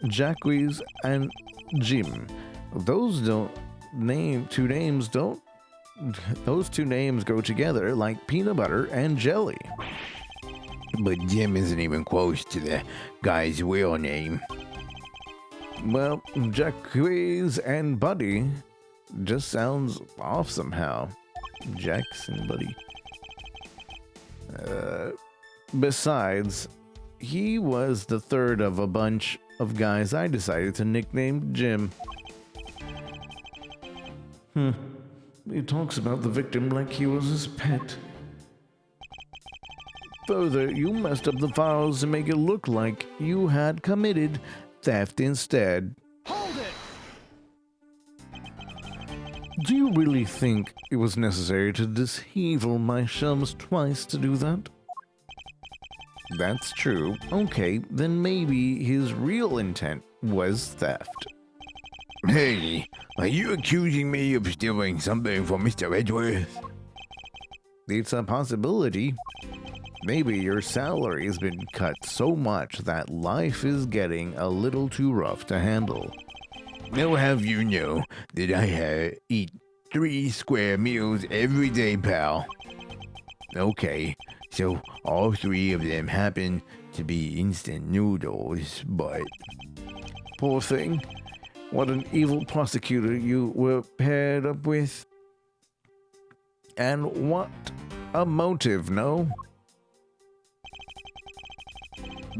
Jacques and Jim. Those two names go together like peanut butter and jelly. But Jim isn't even close to the guy's real name. Well, Jacques and Buddy just sounds off somehow. Jax and Buddy. Besides, he was the third of a bunch of guys I decided to nickname Jim. He talks about the victim like he was his pet. Further, you messed up the files to make it look like you had committed theft instead. Hold it! Do you really think it was necessary to deceive all my chums twice to do that? That's true. Okay, then maybe his real intent was theft. Hey, are you accusing me of stealing something from Mr. Edgeworth? It's a possibility. Maybe your salary has been cut so much that life is getting a little too rough to handle. I'll have you know that I eat 3 square meals every day, pal. Okay, so all 3 of them happen to be instant noodles, but... Poor thing. What an evil prosecutor you were paired up with. And what a motive, no?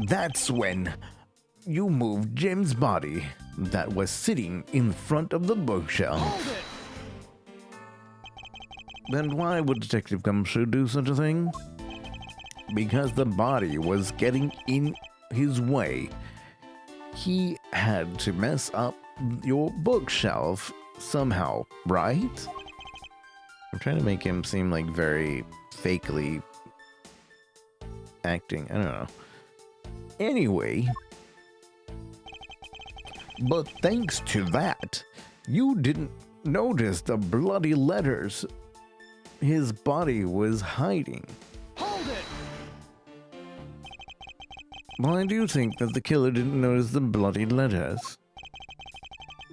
That's when you moved Jim's body that was sitting in front of the bookshelf. Hold it! Then why would Detective Gumshoe do such a thing? Because the body was getting in his way. He had to mess up your bookshelf somehow, right? I'm trying to make him seem like very fakely acting. I don't know. Anyway, but thanks to that, you didn't notice the bloody letters his body was hiding. Hold it! Why do you think that the killer didn't notice the bloody letters?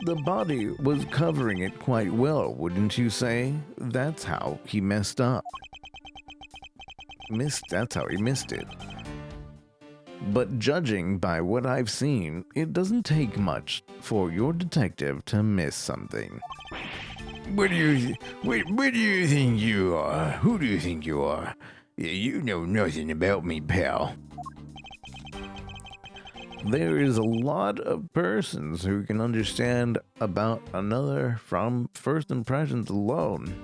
The body was covering it quite well, wouldn't you say? That's how he messed up. That's how he missed it. But judging by what I've seen, it doesn't take much for your detective to miss something. What do you think you are? Who do you think you are? You know nothing about me, pal. There is a lot of persons who can understand about another from first impressions alone.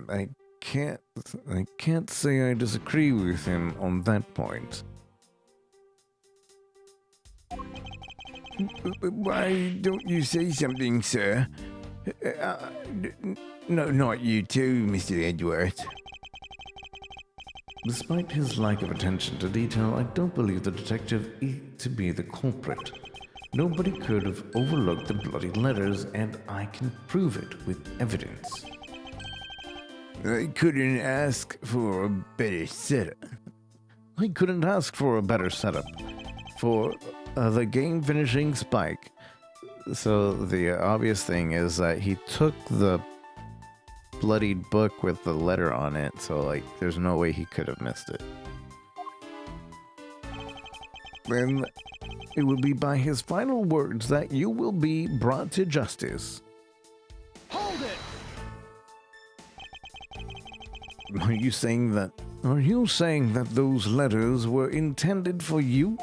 I can't say I disagree with him on that point. Why don't you say something, sir? No, not you too, Mr. Edgeworth. Despite his lack of attention to detail, I don't believe the detective to be the culprit. Nobody could have overlooked the bloody letters, and I can prove it with evidence. I couldn't ask for a better setup. I couldn't ask for a better setup for the game-finishing spike. So the obvious thing is that he took the bloodied book with the letter on it, so like there's no way he could have missed it. Then it would be by his final words that you will be brought to justice. Hold it! Are you saying that those letters were intended for you?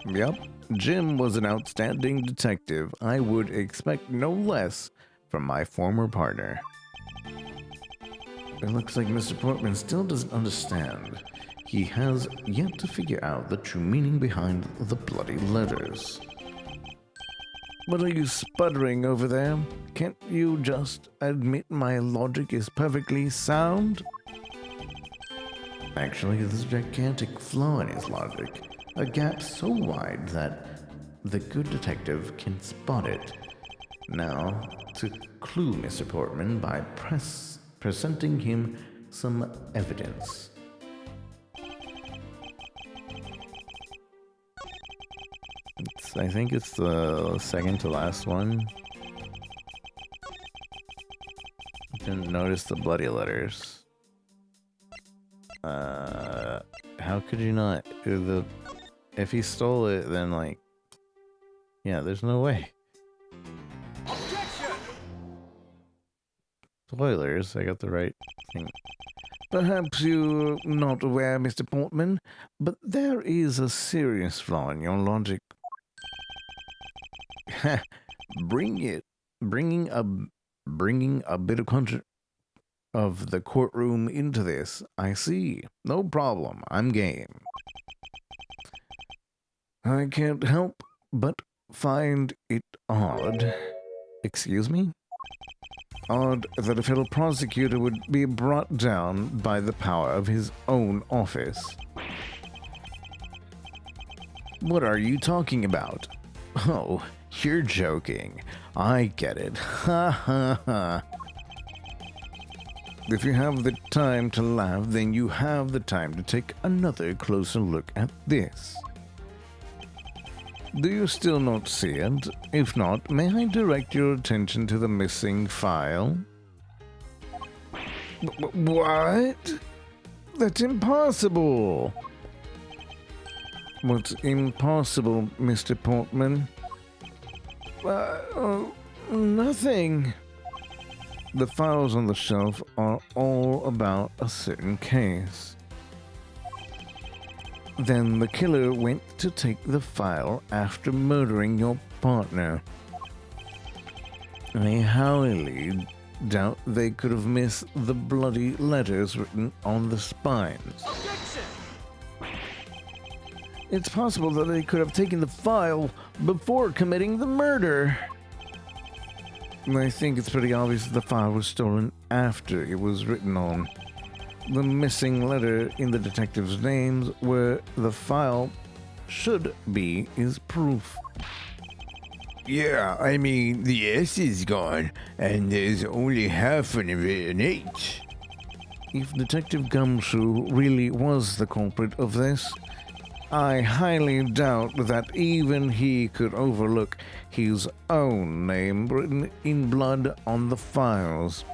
Yep. Jim was an outstanding detective. I would expect no less from my former partner. It looks like Mr. Portman still doesn't understand. He has yet to figure out the true meaning behind the bloody letters. What are you sputtering over there? Can't you just admit my logic is perfectly sound? Actually, there's a gigantic flaw in his logic. A gap so wide that the good detective can spot it. Now, to clue Mr. Portman by presenting him some evidence. I think it's the second to last one. Didn't notice the bloody letters. How could you not? If he stole it, then like, yeah, there's no way. Objection! Spoilers, I got the right thing. Perhaps you're not aware, Mr. Portman, but there is a serious flaw in your logic. Bringing a bit of the courtroom into this. I see. No problem. I'm game. I can't help but find it odd. Excuse me? Odd that a fellow prosecutor would be brought down by the power of his own office. What are you talking about? Oh, you're joking. I get it. Ha ha ha. If you have the time to laugh, then you have the time to take another closer look at this. Do you still not see it? If not, may I direct your attention to the missing file? What? That's impossible! What's impossible, Mr. Portman? Nothing. The files on the shelf are all about a certain case. Then the killer went to take the file after murdering your partner. I highly doubt they could have missed the bloody letters written on the spines. Objection! It's possible that they could have taken the file before committing the murder. I think it's pretty obvious that the file was stolen after it was written on. The missing letter in the detective's names where the file should be is proof. Yeah, I mean, the S is gone, and there's only half of an H. If Detective Gumshoe really was the culprit of this, I highly doubt that even he could overlook his own name written in blood on the files.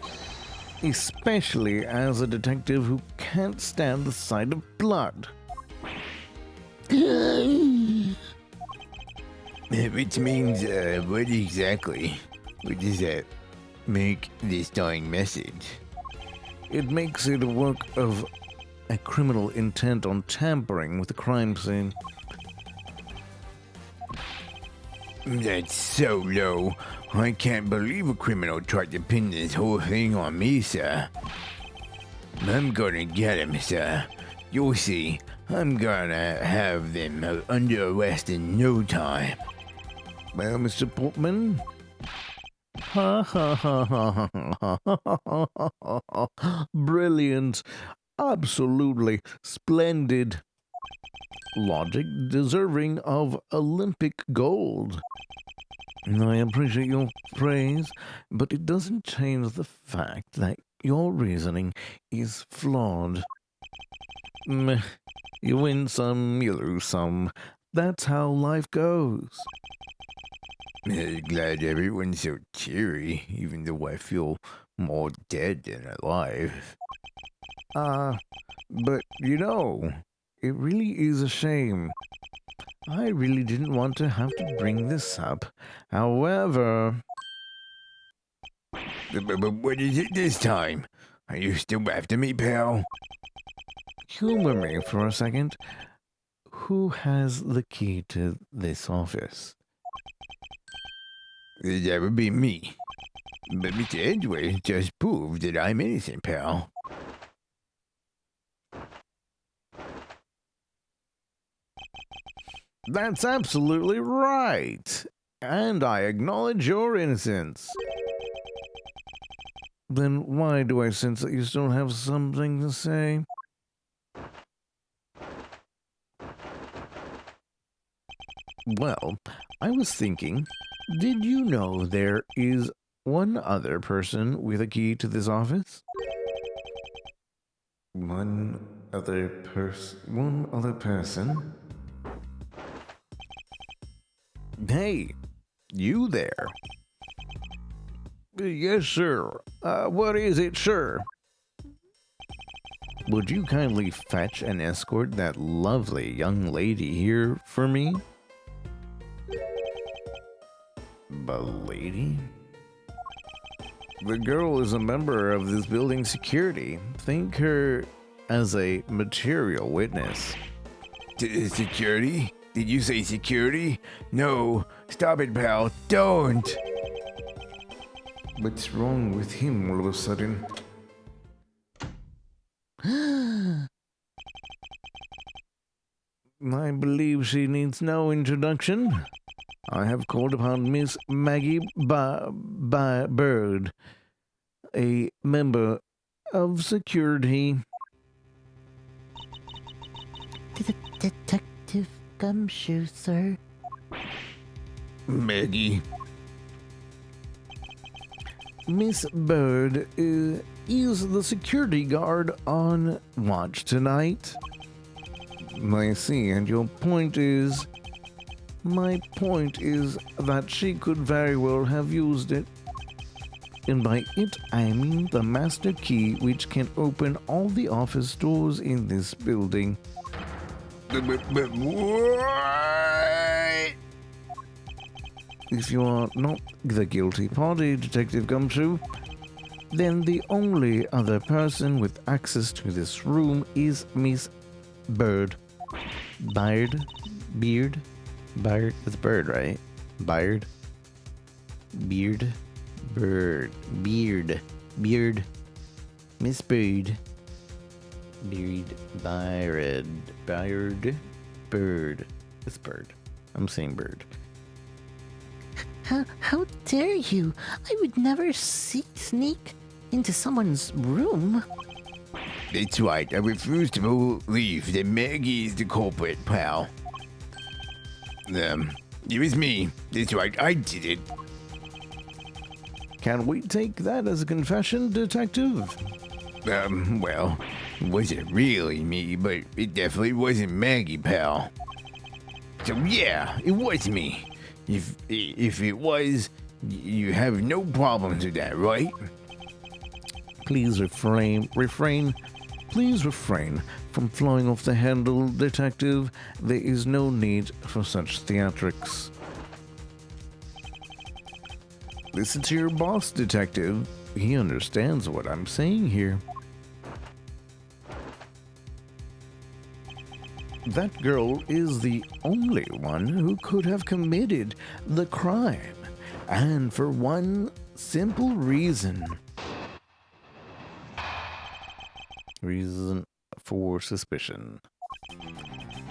Especially as a detective who can't stand the sight of blood. Which means, what exactly? What does that make this dying message? It makes it a work of a criminal intent on tampering with the crime scene. That's so low. I can't believe a criminal tried to pin this whole thing on me, sir. I'm gonna get him, sir. You'll see. I'm gonna have them under arrest in no time. Well, Mr. Portman? Ha ha ha ha ha ha ha. Brilliant. Absolutely splendid. Logic deserving of Olympic gold. I appreciate your praise, but it doesn't change the fact that your reasoning is flawed. You win some, you lose some. That's how life goes. Glad everyone's so cheery, even though I feel more dead than alive. But you know, it really is a shame. I really didn't want to have to bring this up. However... But what is it this time? Are you still after me, pal? Humor me for a second. Who has the key to this office? That would be me. But Mr. Edgeworth just proved that I'm innocent, pal. That's absolutely right. and I acknowledge your innocence. Then why do I sense that you still have something to say? Well, I was thinking, did you know there is one other person with a key to this office? One other person? Hey, you there. Yes, sir. What is it, sir? Would you kindly fetch and escort that lovely young lady here for me? The lady? The girl is a member of this building's security. Think her as a material witness. Security? Did you say security? No. Stop it, pal. Don't. What's wrong with him all of a sudden? I believe she needs no introduction. I have called upon Miss Maggie Bird, a member of security. Detective Gumshoe, sir. Maggie. Miss Bird is the security guard on watch tonight. I see, and your point is... My point is that she could very well have used it. And by it, I mean the master key which can open all the office doors in this building. But what? If you are not the guilty party, Detective Gumshoe, then the only other person with access to this room is Miss Bird. Beard? It's bird, right? Beard. Miss Bird. Bird. It's bird. I'm saying bird. How dare you? I would never sneak into someone's room. That's right. I refuse to believe that Maggie is the culprit, pal. It was me. That's right. I did it. Can we take that as a confession, Detective? Well, it wasn't really me, but it definitely wasn't Maggie, pal. So yeah, it was me. If it was, you have no problems with that, right? Please refrain from flying off the handle, Detective. There is no need for such theatrics. Listen to your boss, Detective. He understands what I'm saying here. That girl is the only one who could have committed the crime, and for one simple reason. Reason for suspicion.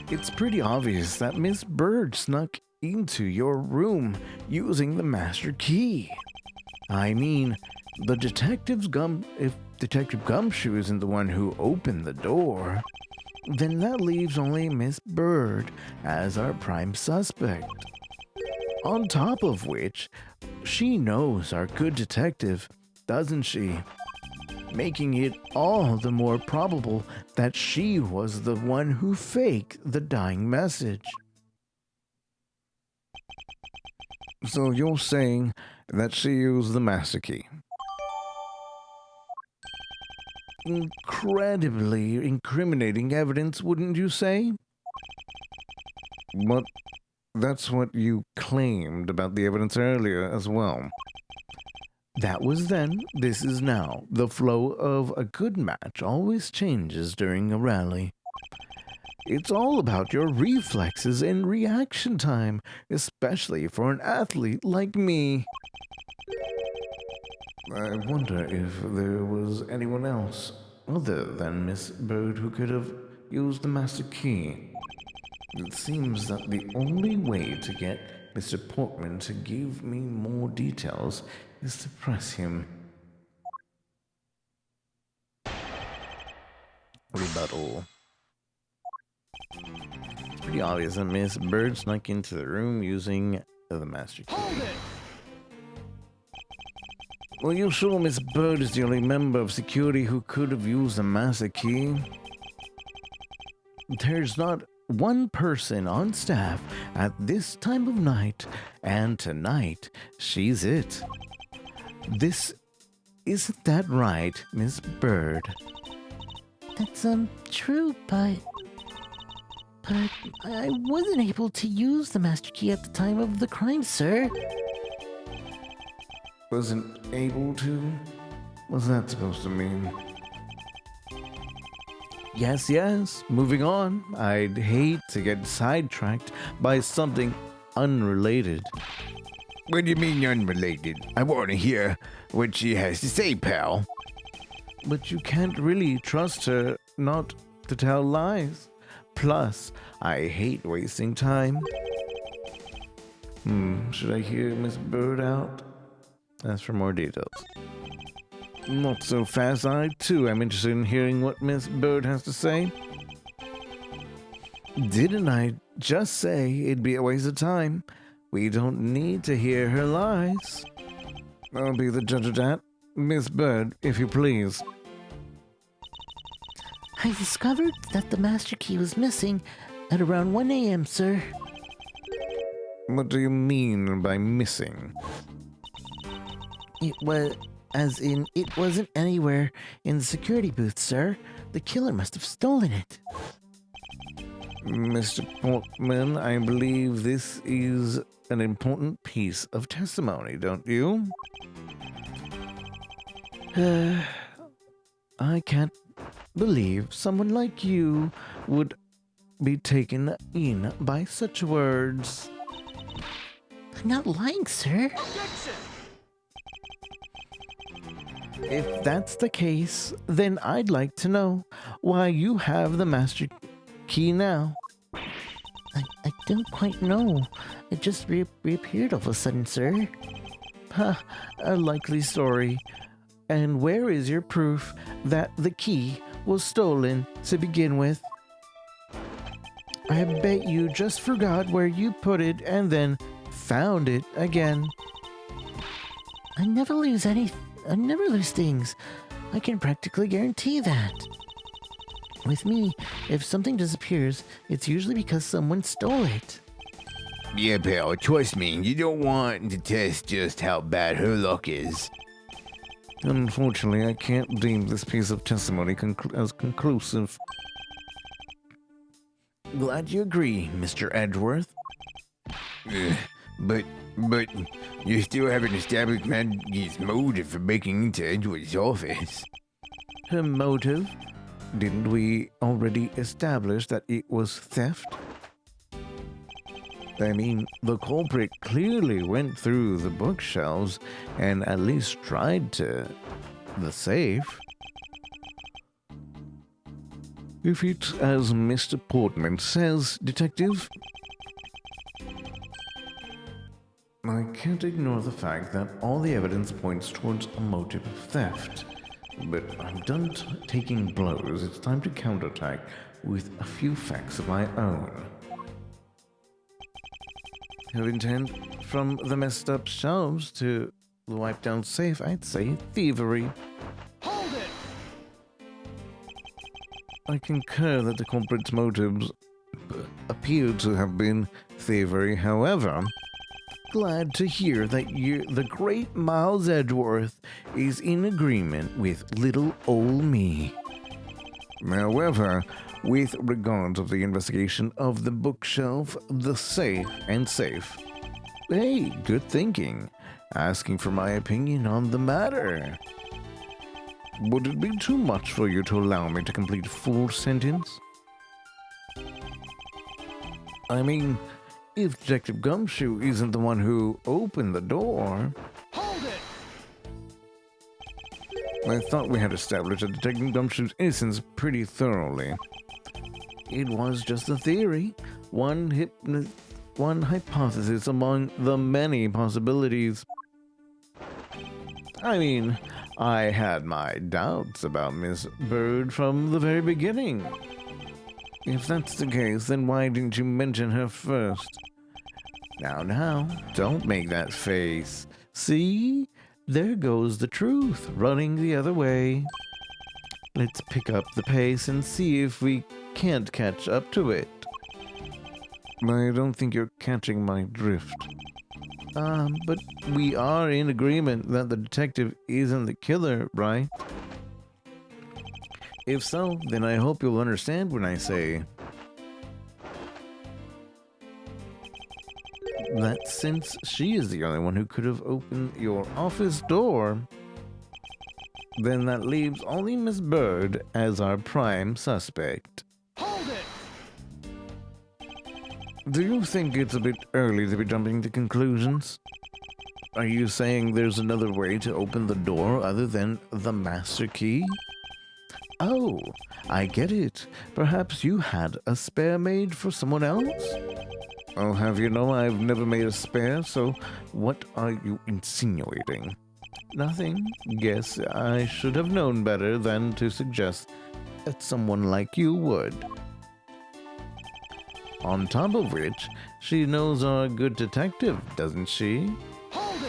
It's pretty obvious that Miss Bird snuck into your room using the master key. I mean, if Detective Gumshoe isn't the one who opened the door, then that leaves only Miss Bird as our prime suspect. On top of which, she knows our good detective, doesn't she? Making it all the more probable that she was the one who faked the dying message. So you're saying that she used the master key? Incredibly incriminating evidence, wouldn't you say? But that's what you claimed about the evidence earlier as well. That was then, this is now. The flow of a good match always changes during a rally. It's all about your reflexes and reaction time, especially for an athlete like me. I wonder if there was anyone else other than Miss Bird who could have used the master key. It seems that the only way to get Mr. Portman to give me more details is to press him. Rebuttal. It's pretty obvious that Miss Bird snuck into the room using the master key. Hold it! Well, you sure Miss Bird is the only member of security who could have used the master key? There's not one person on staff at this time of night, and tonight she's it. Isn't that right, Miss Bird? That's true, but I wasn't able to use the master key at the time of the crime, sir. Wasn't able to? What's that supposed to mean? Yes, moving on. I'd hate to get sidetracked by something unrelated. What do you mean unrelated? I want to hear what she has to say, pal. But you can't really trust her not to tell lies. Plus, I hate wasting time. Should I hear Miss Bird out? As for more details. Not so fast. I, too, am interested in hearing what Miss Bird has to say. Didn't I just say it'd be a waste of time? We don't need to hear her lies. I'll be the judge of that. Miss Bird, if you please. I discovered that the master key was missing at around 1 a.m., sir. What do you mean by missing? It wasn't anywhere in the security booth, sir. The killer must have stolen it. Mr. Portman, I believe this is an important piece of testimony, don't you? I can't believe someone like you would be taken in by such words. I'm not lying, sir. Objection! If that's the case, then I'd like to know why you have the master key now. I don't quite know. It just reappeared all of a sudden, sir. A likely story. And where is your proof that the key was stolen to begin with? I bet you just forgot where you put it and then found it again. I never lose things. I can practically guarantee that. With me, if something disappears, it's usually because someone stole it. Yeah, pal, trust me, you don't want to test just how bad her luck is. Unfortunately, I can't deem this piece of testimony as conclusive. Glad you agree, Mr. Edgeworth. But you still haven't established Maggie's motive for breaking into Edgeworth's office. Her motive? Didn't we already establish that it was theft? I mean, the culprit clearly went through the bookshelves and at least tried to the safe. If it's as Mr. Portman says, Detective, I can't ignore the fact that all the evidence points towards a motive of theft. But I'm done taking blows. It's time to counterattack with a few facts of my own. Her intent from the messed up shelves to the wiped down safe, I'd say thievery. Hold it! I concur that the culprit's motives appear to have been thievery. However, Glad to hear that the great Miles Edgeworth is in agreement with little old me. however, with regard to the investigation of the bookshelf, the safe, Hey, good thinking. Asking for my opinion on the matter. would it be too much for you to allow me to complete a full sentence? I mean, if Detective Gumshoe isn't the one who opened the door. Hold it! I thought we had established that Detective Gumshoe's innocence pretty thoroughly. It was just a theory. One one hypothesis among the many possibilities. I mean, I had my doubts about Miss Bird from the very beginning. If that's the case, then why didn't you mention her first? Now, don't make that face. See? There goes the truth, running the other way. Let's pick up the pace and see if we can't catch up to it. I don't think you're catching my drift. But we are in agreement that the detective isn't the killer, right? If so, then I hope you'll understand when I say that since she is the only one who could have opened your office door, then that leaves only Miss Bird as our prime suspect. Hold it! Do you think it's a bit early to be jumping to conclusions? Are you saying there's another way to open the door other than the master key? Oh, I get it. Perhaps you had a spare made for someone else? I'll have you know I've never made a spare, so what are you insinuating? Nothing. Guess I should have known better than to suggest that someone like you would. On top of which, she knows our good detective, doesn't she? Hold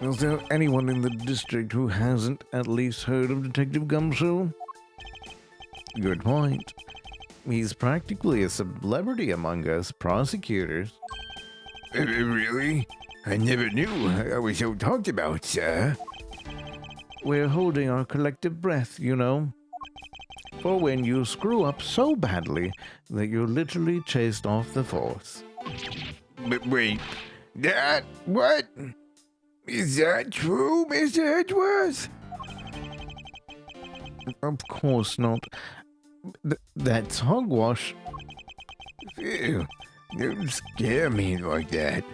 it! Is there anyone in the district who hasn't at least heard of Detective Gumshoe? Good point. He's practically a celebrity among us prosecutors. Really? I never knew I was so talked about, sir. We're holding our collective breath, you know. For when you screw up so badly that you're literally chased off the force. But wait, that, what? Is that true, Mr. Edgeworth? Of course not. That's hogwash. Ew, don't scare me like that.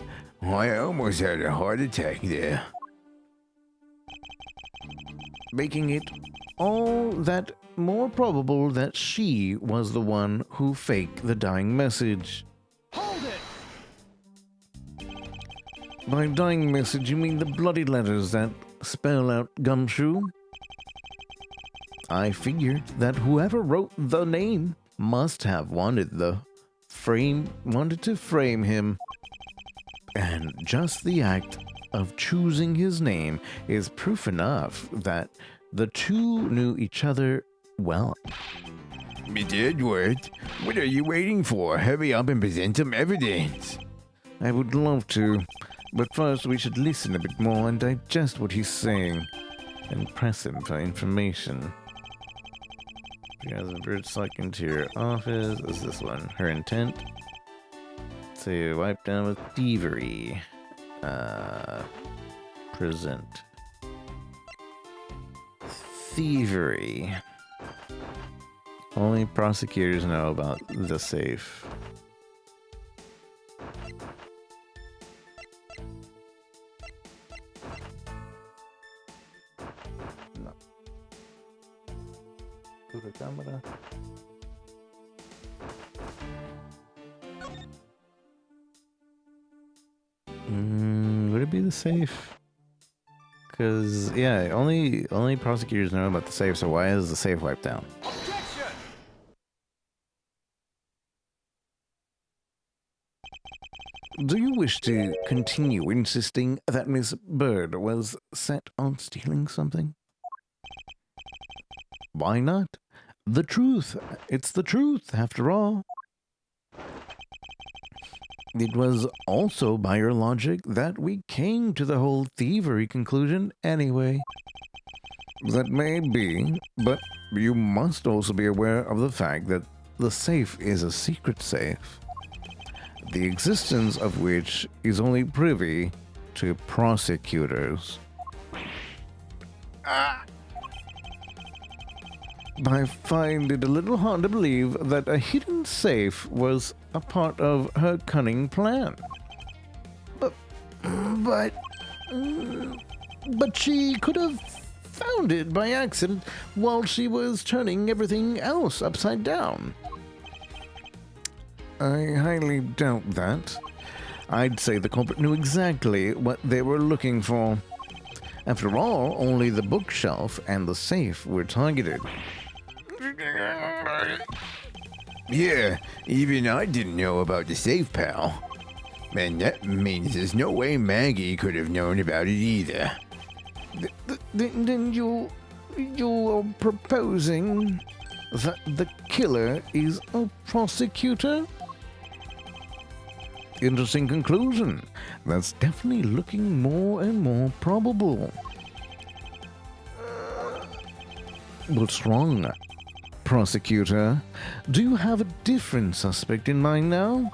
I almost had a heart attack there. Making it all that more probable that she was the one who faked the dying message. Hold it! By dying message, you mean the bloody letters that spell out Gumshoe? I figured that whoever wrote the name must have wanted to frame him. And just the act of choosing his name is proof enough that the two knew each other well. Mr. Edgeworth, what are you waiting for? Hurry up and present some evidence. I would love to, but first we should listen a bit more and digest what he's saying, and press him for information. She has a bird stuck into your office. Is this one her intent? To wipe down with thievery. Present. Thievery. Only prosecutors know about the safe. No. To the camera. Would it be the safe? Because, yeah, only prosecutors know about the safe, so why is the safe wiped down? Objection! Do you wish to continue insisting that Miss Bird was set on stealing something? Why not? The truth. It's the truth, after all. It was also by your logic that we came to the whole thievery conclusion anyway. That may be, but you must also be aware of the fact that the safe is a secret safe, the existence of which is only privy to prosecutors. I find it a little hard to believe that a hidden safe was a part of her cunning plan. But she could have found it by accident while she was turning everything else upside down. I highly doubt that. I'd say the culprit knew exactly what they were looking for. After all, only the bookshelf and the safe were targeted. Yeah, even I didn't know about the safe, pal. And that means there's no way Maggie could have known about it either. Then you're proposing that the killer is a prosecutor? Interesting conclusion. That's definitely looking more and more probable. What's wrong, prosecutor? Do you have a different suspect in mind now?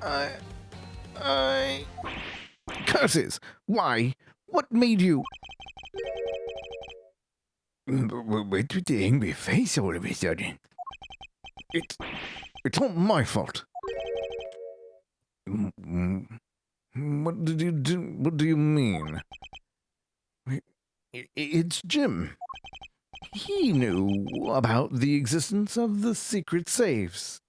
I... Curses! Why? What made you... What's with the angry face all of a sudden? It's not my fault. What did you do? What do you mean? It's Jim. He knew about the existence of the secret safes.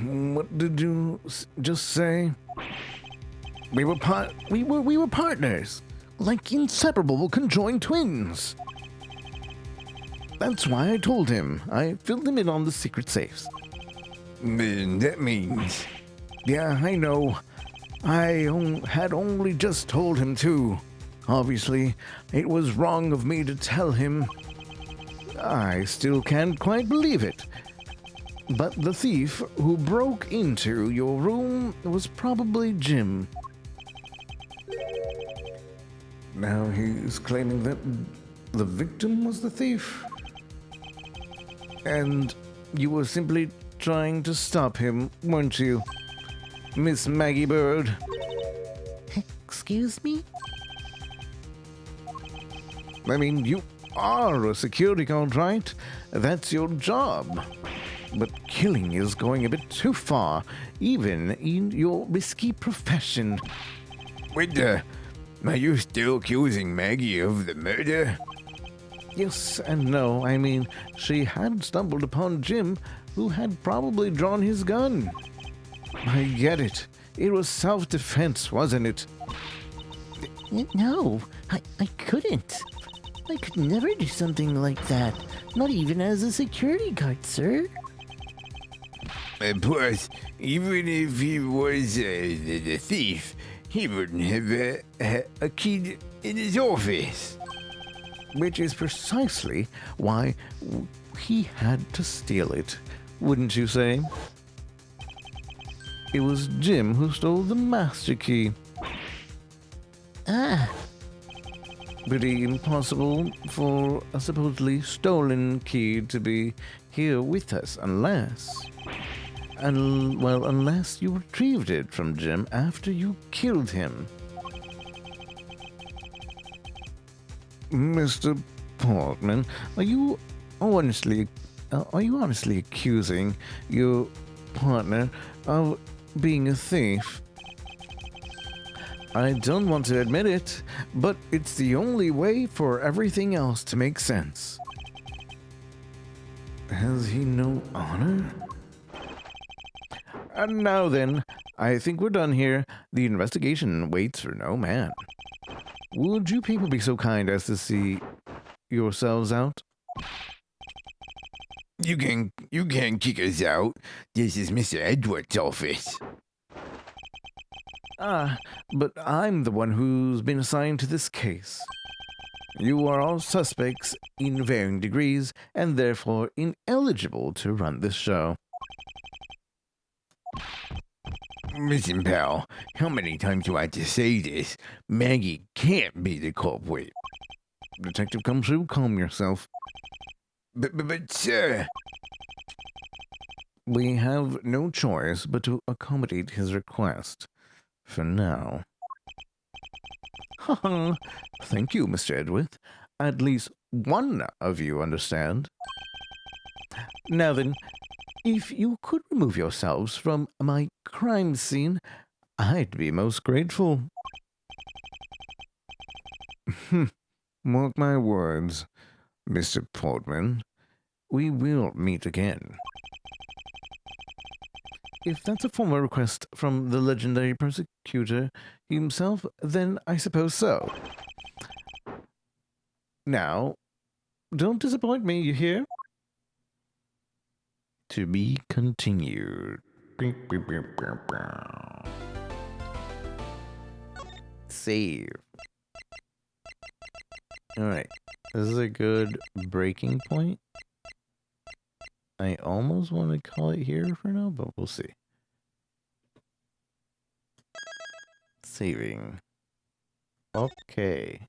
What did you just say? We were partners, like inseparable conjoined twins. That's why I told him. I filled him in on the secret safes. That means... Yeah, I know. Had only just told him to. Obviously, it was wrong of me to tell him. I still can't quite believe it. But the thief who broke into your room was probably Jim. Now he's claiming that the victim was the thief. And you were simply trying to stop him, weren't you, Miss Maggie Bird? Excuse me? I mean, you are a security guard, right? That's your job. But killing is going a bit too far, even in your risky profession. What the... Are you still accusing Maggie of the murder? Yes and no. I mean, she had stumbled upon Jim, who had probably drawn his gun. I get it. It was self-defense, wasn't it? No, I couldn't. I could never do something like that. Not even as a security guard, sir. And plus, even if he was the thief, he wouldn't have a key in his office. Which is precisely why he had to steal it, wouldn't you say? It was Jim who stole the master key. Ah, Pretty impossible for a supposedly stolen key to be here with us unless you retrieved it from Jim after you killed him. Mr. Portman, are you honestly accusing your partner of being a thief? I don't want to admit it, but it's the only way for everything else to make sense. Has he no honor? And now then, I think we're done here. The investigation waits for no man. Would you people be so kind as to see yourselves out? You can kick us out. This is Mr. Edgeworth's office. Ah, but I'm the one who's been assigned to this case. You are all suspects in varying degrees and therefore ineligible to run this show. Listen, pal, how many times do I have to say this? Maggie can't be the culprit. Detective Gumshoe, calm yourself. But sir... We have no choice but to accommodate his request. For now. Haha. Thank you, Mr. Edgeworth. At least one of you understand. Now then, if you could remove yourselves from my crime scene, I'd be most grateful. Mark my words, Mr. Portman. we will meet again. If that's a formal request from the legendary persecutor himself, then I suppose so. Now, don't disappoint me, you hear? To be continued. Save. Alright. This is a good breaking point. I almost want to call it here for now, but we'll see. Saving. Okay.